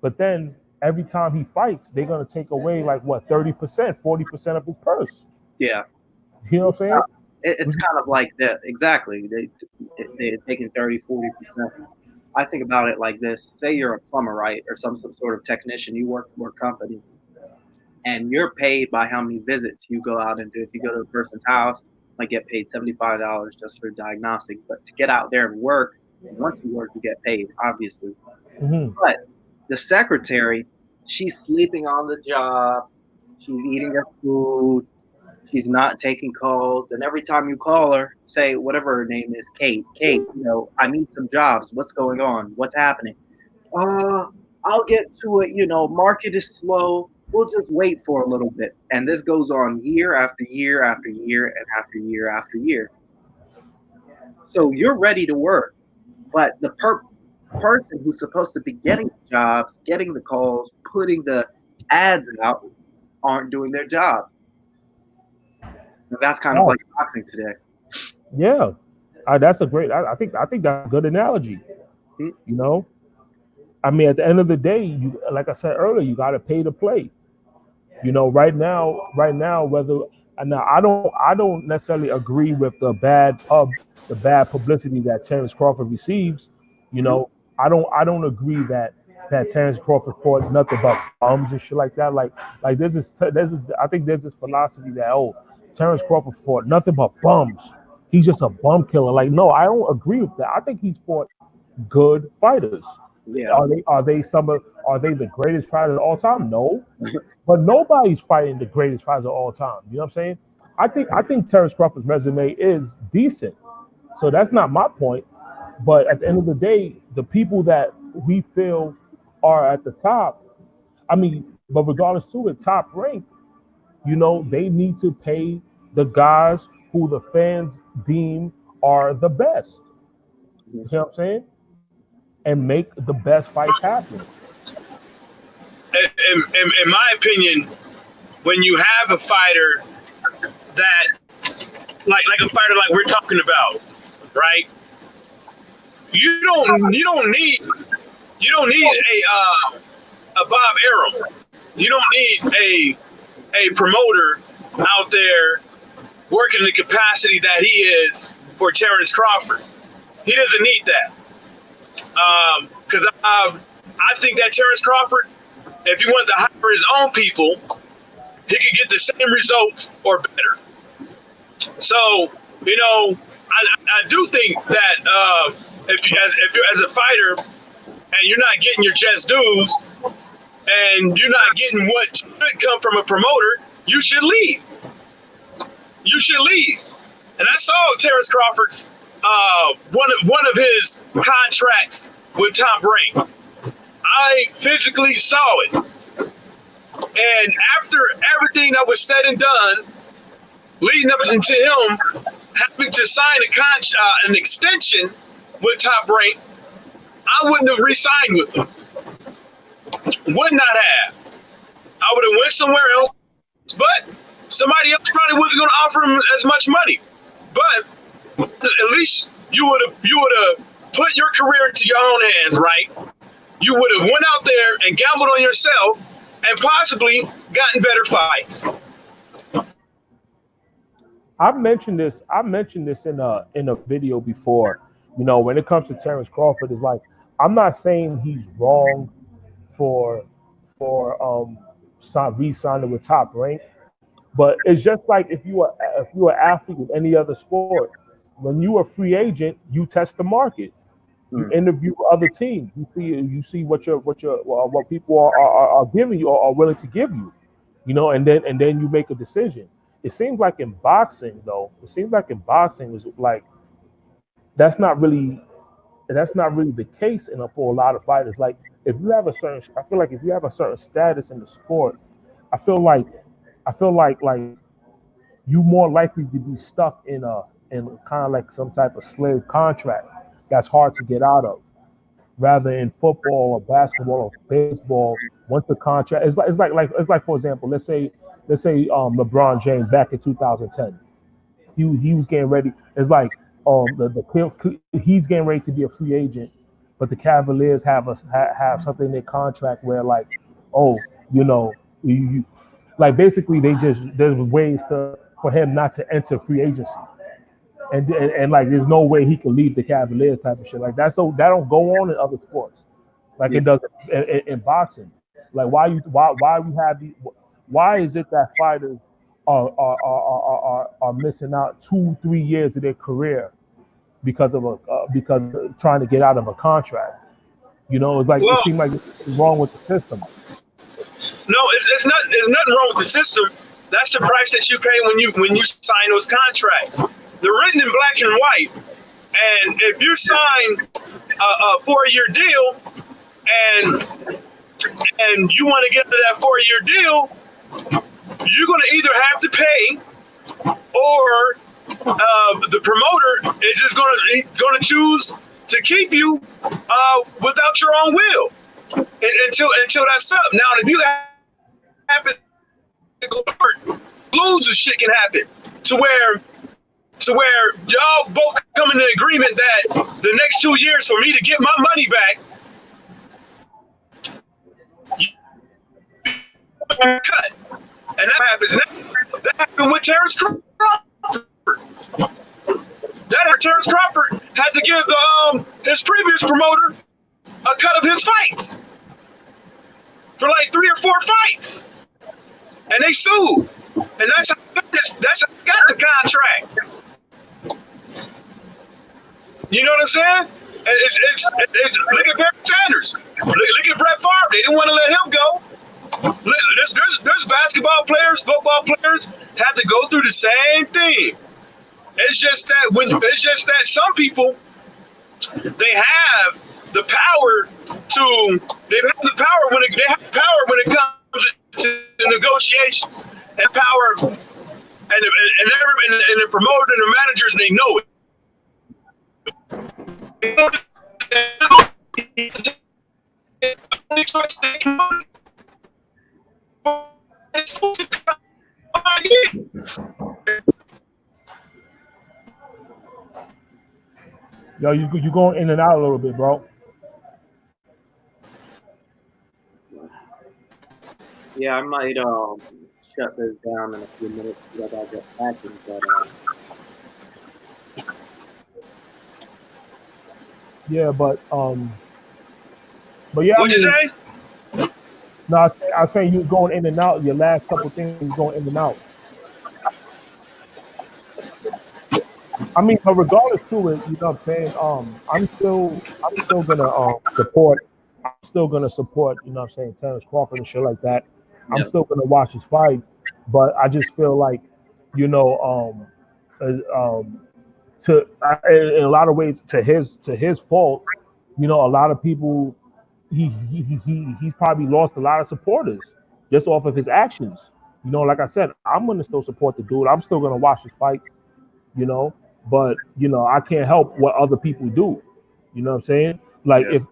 But then every time he fights, they're gonna take away like what 30%, 40% of his purse. Yeah. You know what I'm saying? It's kind of like that. Exactly. They're taking 30, 40%. I think about it like this. Say you're a plumber, right? Or some sort of technician. You work for a company. And you're paid by how many visits you go out and do. If you go to a person's house, you might get paid $75 just for diagnostic. But to get out there and work, once you work, you get paid, obviously. Mm-hmm. But the secretary, she's sleeping on the job. She's eating her food. She's not taking calls. And every time you call her, say whatever her name is, Kate, I need some jobs. What's going on? What's happening? I'll get to it. Market is slow. We'll just wait for a little bit. And this goes on year after year after year and after year after year. So you're ready to work, but the person who's supposed to be getting the jobs, getting the calls, putting the ads out, aren't doing their job. And that's kind of like boxing today. Yeah, that's a great. I think that's a good analogy. Mm-hmm. I mean, at the end of the day, you, like I said earlier, you got to pay to play. Right now, whether now I don't necessarily agree with the bad publicity that Terrence Crawford receives. I don't agree that Terrence Crawford fought nothing but bums and shit like that. Like there's this I think there's this philosophy that Terrence Crawford fought nothing but bums. He's just a bum killer. Like, no, I don't agree with that. I think he's fought good fighters. Yeah. Are they the greatest fighters of all time? No. But nobody's fighting the greatest fighters of all time. You know what I'm saying? I think Terrence Crawford's resume is decent. So that's not my point. But at the end of the day, the people that we feel are at the top, but regardless to it, Top Rank, they need to pay the guys who the fans deem are the best. You know what I'm saying? and make the best fights happen. In my opinion, when you have a fighter that, like a fighter like we're talking about, right? You don't need a Bob Arum. You don't need a promoter out there working the capacity that he is for Terrence Crawford. He doesn't need that. Because I think that Terrence Crawford, if he wanted to hire his own people, he could get the same results or better. So, you know, I do think that if you're as a fighter and you're not getting your just dues and you're not getting what should come from a promoter, you should leave. You should leave. And I saw Terrence Crawford's one of his contracts with Top Rank. I physically saw it. And after everything that was said and done, leading up into him having to sign an extension with Top Rank, I wouldn't have re-signed with him. Would not have. I would have went somewhere else, but somebody else probably wasn't going to offer him as much money. But at least you would have put your career into your own hands, right? You would have went out there and gambled on yourself and possibly gotten better fights. I mentioned this in a video before. You know, when it comes to Terrence Crawford, it's like, I'm not saying he's wrong for re-signing with Top Rank, but it's just like if you are an athlete in any other sport, when you're a free agent, you test the market. You interview other teams. You see what people are giving you or are willing to give you, you know, and then you make a decision. It seems like in boxing, though, is like that's not really the case for a lot of fighters. Like I feel like if you have a certain status in the sport, I feel like you more likely to be stuck in kind of like some type of slave contract that's hard to get out of. Rather in football or basketball or baseball, once the contract it's like for example, let's say LeBron James back in 2010, he was getting ready. It's like he's getting ready to be a free agent, but the Cavaliers have something in their contract where like, oh, you know, you like basically there's ways for him not to enter free agency. And like there's no way he can leave the Cavaliers type of shit. Like that don't go on in other sports, like it does in boxing. Like why is it that fighters are missing out 2-3 years of their career because trying to get out of a contract? You know, it's like it seems like it's wrong with the system. No, it's nothing wrong with the system. That's the price that you pay when you sign those contracts. They're written in black and white, and if you sign a 4-year deal and you want to get into that 4-year deal, you're going to either have to pay, or the promoter is just going to choose to keep you without your own will until that's up. Now, if you happen to go to work, loads of shit can happen to where y'all both come into agreement that the next 2 years for me to get my money back, cut. And that happens. That happened with Terrence Crawford. Terrence Crawford had to give his previous promoter a cut of his fights for like 3 or 4 fights, and they sued. And that's how he got the contract. You know what I'm saying? Look at Barry Sanders. Look at Brett Favre. They didn't want to let him go. There's basketball players, football players have to go through the same thing. It's just that some people, they have the power when it comes to negotiations, and power, and the promoter and the managers, they know it. Yo, you going in and out a little bit, bro. Yeah, I might shut this down in a few minutes because I gotta get packing. Yeah, but yeah. What'd you say? No, I was saying you was going in and out. Your last couple things was going in and out. I mean, but regardless to it, you know what I'm saying? I'm still gonna support. I'm still gonna support. You know what I'm saying? Terrence Crawford and shit like that. I'm still gonna watch his fights, but I just feel like, you know, in a lot of ways, to his fault, you know, a lot of people, he's probably lost a lot of supporters just off of his actions. You know, like I said, I'm gonna still support the dude. I'm still gonna watch his fights. You know, but you know, I can't help what other people do. You know what I'm saying? Like, if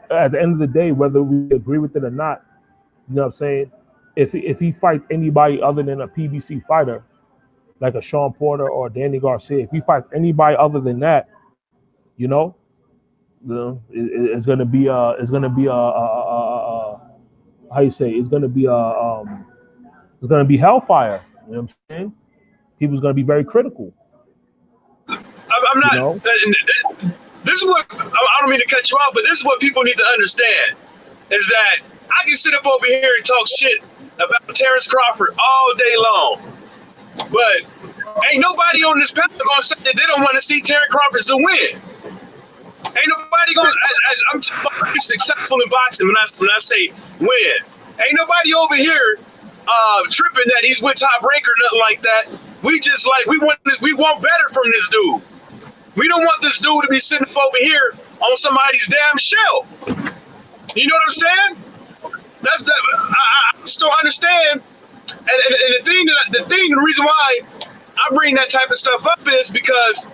at the end of the day, whether we agree with it or not, you know what I'm saying? If he fights anybody other than a PBC fighter, like a Sean Porter or Danny Garcia, if he fights anybody other than that, you know, it's gonna be how you say, it's gonna be hellfire. You know what I'm saying? People's gonna be very critical. I'm not. You know? This is what I don't mean to cut you off, but this is what people need to understand: is that I can sit up over here and talk shit about Terrence Crawford all day long, but ain't nobody on this panel gonna say that they don't want to see Terrence Crawford to win. Ain't nobody gonna. I'm successful in boxing when I say win. Ain't nobody over here tripping that he's with Top Rank or nothing like that. We just like we want better from this dude. We don't want this dude to be sitting up over here on somebody's damn shelf. You know what I'm saying? That's the I still understand. And the reason why I bring that type of stuff up is because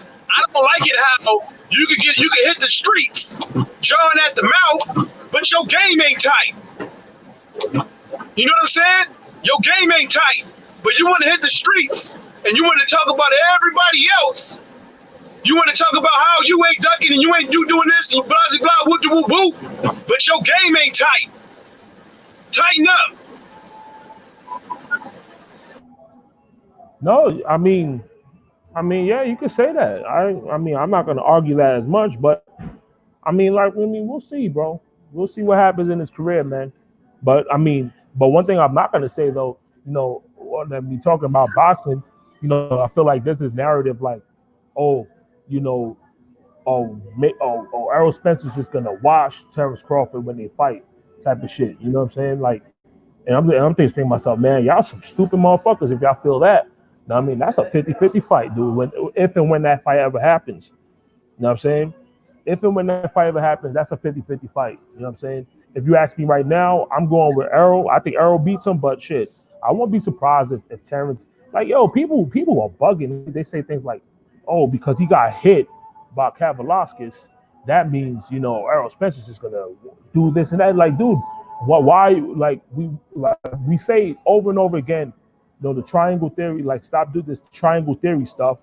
I don't like it how you can hit the streets, jawing at the mouth, but your game ain't tight. You know what I'm saying? Your game ain't tight, but you want to hit the streets and you want to talk about everybody else. You want to talk about how you ain't ducking and you doing this and blah blah blah whoop whoop whoop, but your game ain't tight. Tighten up. No, I mean, yeah, you could say that. I mean, I'm not gonna argue that as much, but we'll see, bro. We'll see what happens in his career, man. But one thing I'm not gonna say though, you know, when we talking about boxing, you know, I feel like this is narrative like, oh, you know, Errol Spencer's just gonna wash Terrence Crawford when they fight, type of shit. You know what I'm saying? Like, and I'm thinking to myself, man, y'all some stupid motherfuckers if y'all feel that. Now, I mean, that's a 50-50 fight, dude. If and when that fight ever happens. You know what I'm saying? If and when that fight ever happens, that's a 50-50 fight. You know what I'm saying? If you ask me right now, I'm going with Errol. I think Errol beats him, but shit, I won't be surprised if Terrence, like, yo, people are bugging. They say things like, oh, because he got hit by Kavaliauskas, that means, you know, Errol Spencer's just gonna do this and that. Like, dude, why? Like we say over and over again, you know, the triangle theory. Like, stop doing this triangle theory stuff.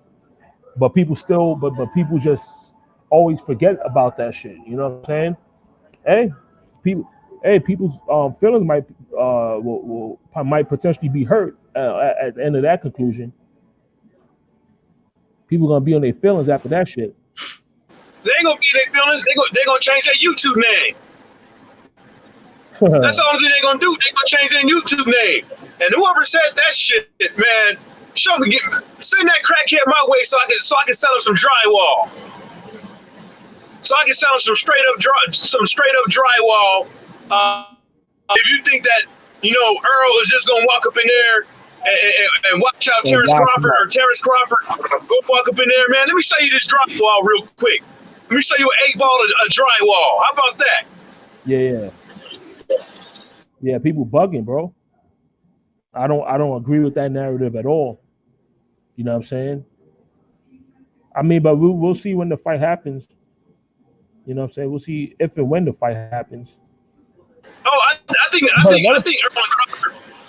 But people still, but people just always forget about that shit. You know what I'm saying? People's feelings might potentially be hurt at the end of that conclusion. People gonna be on their feelings after that shit. They ain't gonna be in their feelings. They gonna change their YouTube name. That's the only thing they gonna do. They gonna change their YouTube name. And whoever said that shit, man, send that crackhead my way so I can sell him some drywall. So I can sell him some straight up drywall. If you think that, you know, Earl is just gonna walk up in there and watch out Terrence Crawford or Terrence Crawford go walk up in there, man. Let me show you this drywall real quick. Let me show you an 8-ball of drywall. How about that? Yeah, people bugging, bro. I don't agree with that narrative at all. You know what I'm saying? I mean, but we'll see when the fight happens. You know what I'm saying? We'll see if and when the fight happens. Oh, I think Errol Crawford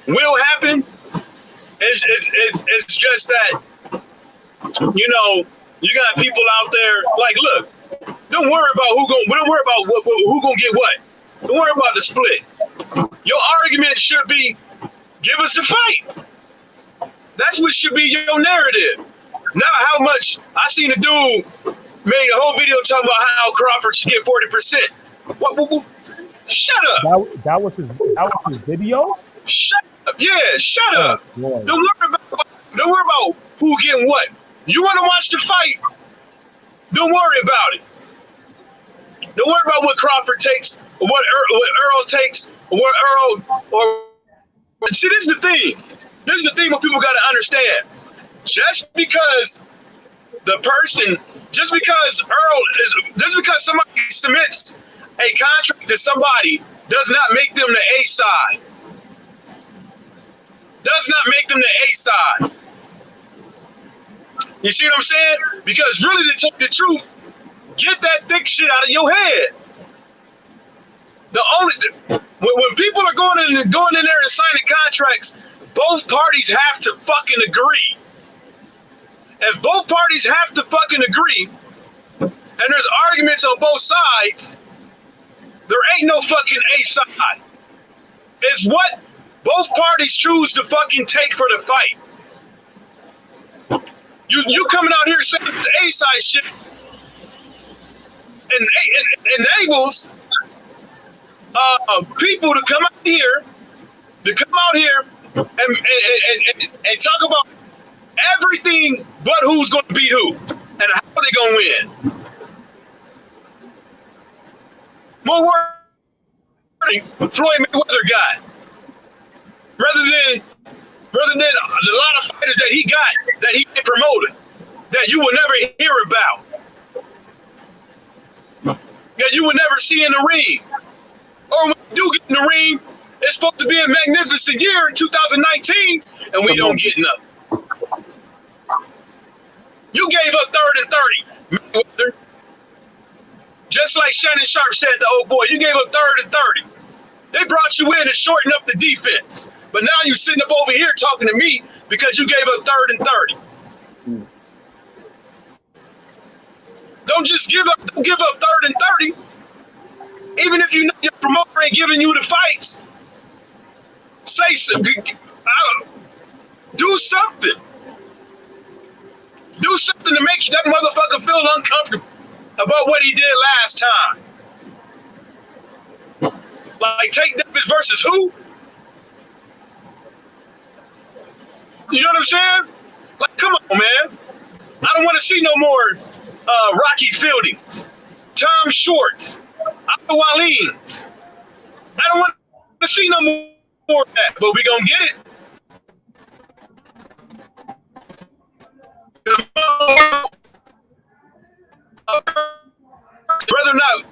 will happen. It's just that, you know, you got people out there like, look, don't worry about who gonna get what. Don't worry about the split. Your argument should be, give us the fight. That's what should be your narrative. Not how much. I seen a dude made a whole video talking about how Crawford should get 40%. What? Shut up. That was his video. Shut up. Yeah, shut up. Boy. Don't worry about who getting what. You want to watch the fight? Don't worry about it. Don't worry about what Crawford takes, or what Earl takes, or what Earl or. See, this is the thing. This is the thing what people got to understand. Just because somebody submits a contract to somebody does not make them the A side. Does not make them the A side. You see what I'm saying? Because really, to tell you the truth, get that thick shit out of your head. When people are going in there and signing contracts, both parties have to fucking agree. If both parties have to fucking agree, and there's arguments on both sides, there ain't no fucking A side. It's what both parties choose to fucking take for the fight. You coming out here saying the A side shit and enables people to come out here and talk about everything but who's going to beat who and how they going to win. More worrying Floyd Mayweather got rather than a lot of fighters that he got that he promoted that you will never hear about, that you will never see in the ring, or when you do get in the ring, it's supposed to be a magnificent year in 2019, and we don't get nothing. You gave up 3rd and 30, Mayweather. Just like Shannon Sharp said to old boy, you gave up 3rd and 30. They brought you in to shorten up the defense. But now you're sitting up over here talking to me because you gave up 3rd and 30. Don't give up 3rd and 30. Even if you know your promoter ain't giving you the fights, say something. Do something. Do something to make that motherfucker feel uncomfortable about what he did last time. Like Tank Davis versus who? You know what I'm saying? Like, come on, man. I don't want to see no more Rocky Fieldings, Tom Shorts, Otto Wallins. I don't want to see no more of that, but we gonna get it. Whether or not,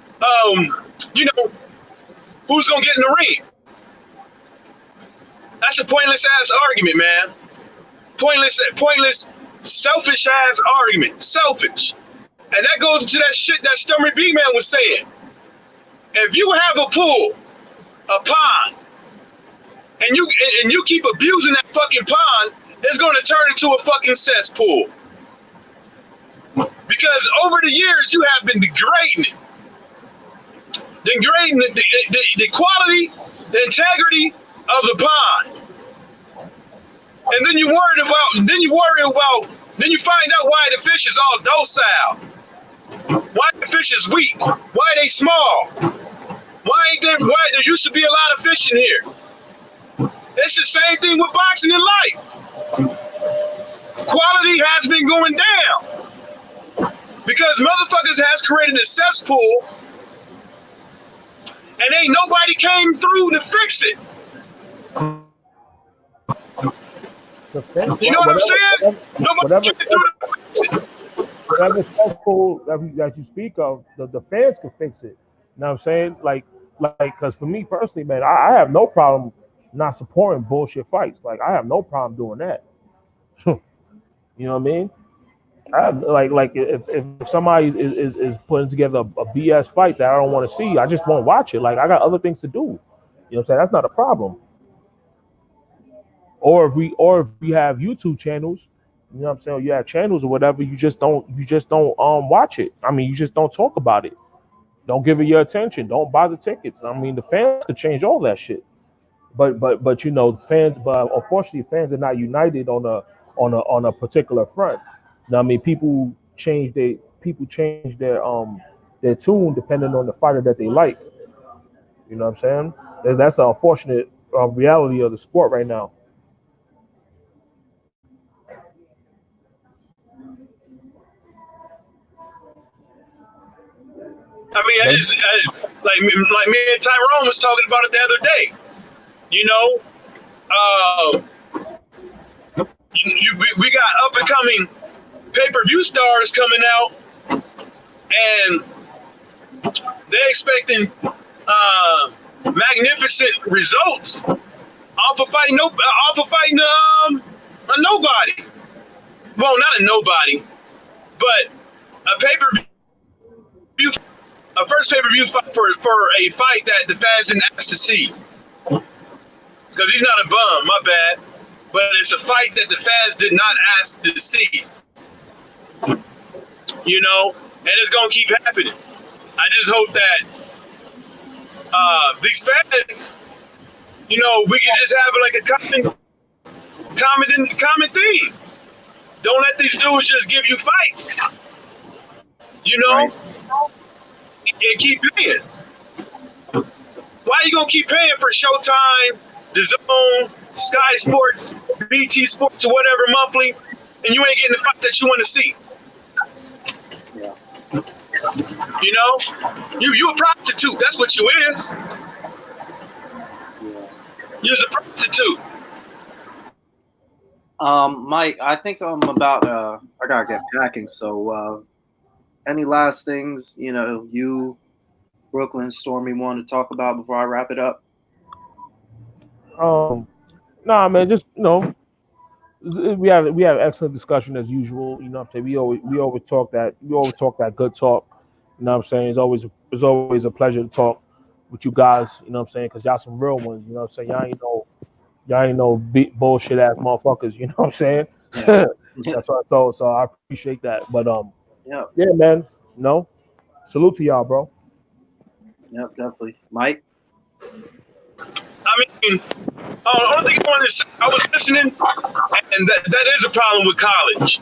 who's gonna get in the ring? That's a pointless ass argument, man. Pointless, selfish ass argument. Selfish. And that goes into that shit that Stomach B Man was saying. If you have a pool, a pond, and you keep abusing that fucking pond, it's gonna turn into a fucking cesspool. Because over the years you have been degrading the quality, the integrity of the pond. And then you find out why the fish is all docile. Why the fish is weak. Why they small. Why there used to be a lot of fish in here. It's the same thing with boxing in life. Quality has been going down. Because motherfuckers has created a cesspool and ain't nobody came through to fix it. You know what I'm saying? Nobody came through to fix it. Whatever cesspool that you speak of, the fans can fix it. You know what I'm saying? Like, because for me personally, man, I have no problem not supporting bullshit fights. Like, I have no problem doing that. You know what I mean? Like if somebody is putting together a BS fight that I don't want to see, I just won't watch it. Like I got other things to do. You know what I'm saying? That's not a problem. Or if we have YouTube channels, you know what I'm saying? You have channels or whatever, you just don't watch it. I mean, you just don't talk about it. Don't give it your attention. Don't buy the tickets. I mean, the fans could change all that shit. But you know, fans. But unfortunately, fans are not united on a particular front. Now, I mean, people change their tune depending on the fighter that they like. You know what I'm saying? That's the unfortunate reality of the sport right now. I mean, like me and Tyrone was talking about it the other day. You know, we got up and coming pay-per-view stars coming out, and they're expecting magnificent results off of fighting a nobody. Well, not a nobody, but a pay-per-view, a first pay-per-view fight for a fight that the fans didn't ask to see. Because he's not a bum, my bad. But it's a fight that the fans did not ask to see. You know, and it's gonna keep happening. I just hope that these fans, you know, we can just have like a common theme. Don't let these dudes just give you fights. You know, right. And keep paying. Why are you gonna keep paying for Showtime, DAZN, Sky Sports, BT Sports, or whatever monthly, and you ain't getting the fight that you want to see? Yeah. You know, you a prostitute. That's what you is. Yeah. You're a prostitute. Mike, I think I'm about. I gotta get packing. So, any last things you, Brooklyn, Stormy, want to talk about before I wrap it up? Nah, man, just we have excellent discussion as usual. You know what I'm saying? We always talk that good talk. You know what I'm saying? It's always a pleasure to talk with you guys. You know what I'm saying? Because y'all some real ones. You know what I'm saying? Y'all ain't no bullshit ass motherfuckers. You know what I'm saying? Yeah. That's what I thought. So I appreciate that. But yeah, man. Salute to y'all, bro. Yep, definitely, Mike. I mean, only thing I wanted to say, I was listening, and that is a problem with college.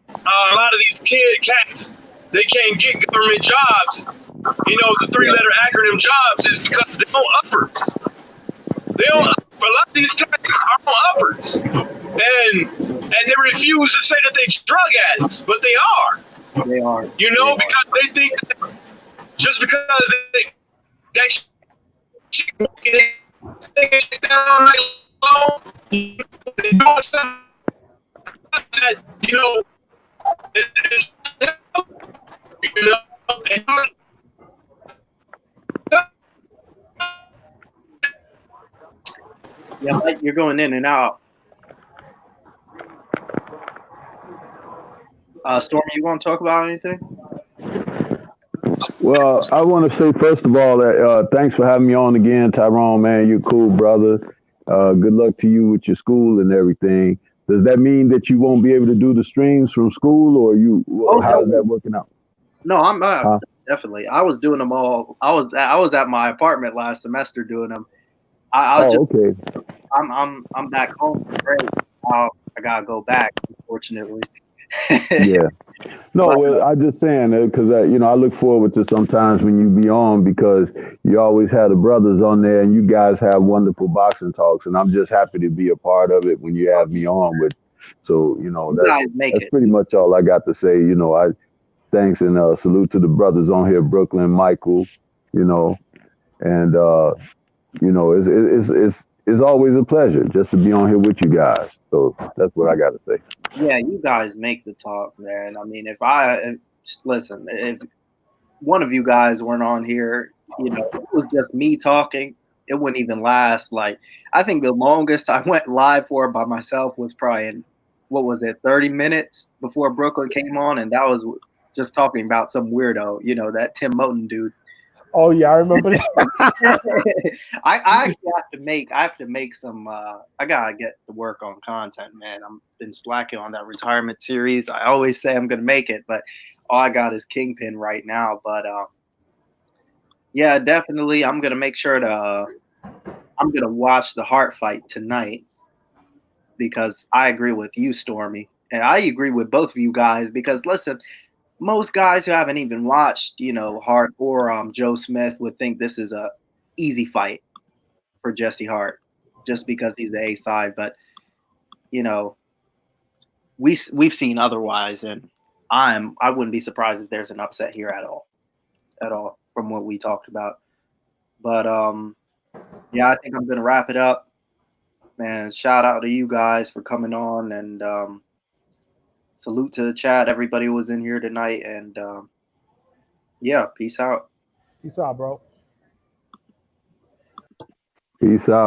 A lot of these cats, they can't get government jobs. You know, the three-letter acronym jobs is because they don't uppers. They don't. A lot of these cats are on uppers, and they refuse to say that they drug addicts, but they are. They are. You know, because they think that just because they down long, they doing something that Yeah, Mike, you're going in and out. Stormy, you want to talk about anything? Well, I want to say first of all that thanks for having me on again, Tyrone. Man, you're cool, brother. Good luck to you with your school and everything. Does that mean that you won't be able to do the streams from school, or how is that working out? No, I'm definitely. I was doing them all. I was at my apartment last semester doing them. Okay. I'm back home. Great. I gotta go back, unfortunately. Yeah. No, well, I'm just saying because I look forward to sometimes when you be on, because you always have the brothers on there and you guys have wonderful boxing talks, and I'm just happy to be a part of it when you have me on with. So that's pretty much all I got to say. I thanks and salute to the brothers on here, Brooklyn, Michael. And it's always a pleasure just to be on here with you guys. So that's what I got to say. Yeah, you guys make the talk, man. I mean, if one of you guys weren't on here, it was just me talking, it wouldn't even last. Like, I think the longest I went live for by myself was probably what was it, 30 minutes before Brooklyn came on, and that was just talking about some weirdo, that Tim Moten dude. Oh yeah, I remember that. I actually have to make some. I gotta get to work on content, man. I'm been slacking on that retirement series. I always say I'm gonna make it, but all I got is Kingpin right now. But yeah, definitely, I'm gonna make sure to. I'm gonna watch the Hart fight tonight because I agree with you, Stormy, and I agree with both of you guys. Because listen, most guys who haven't even watched, Hart or Joe Smith would think this is a easy fight for Jesse Hart just because he's the A side. But we've seen otherwise, and I wouldn't be surprised if there's an upset here at all from what we talked about. But yeah, I think I'm gonna wrap it up. Man, shout out to you guys for coming on, and salute to the chat. Everybody who was in here tonight, and yeah, peace out. Peace out, bro. Peace out.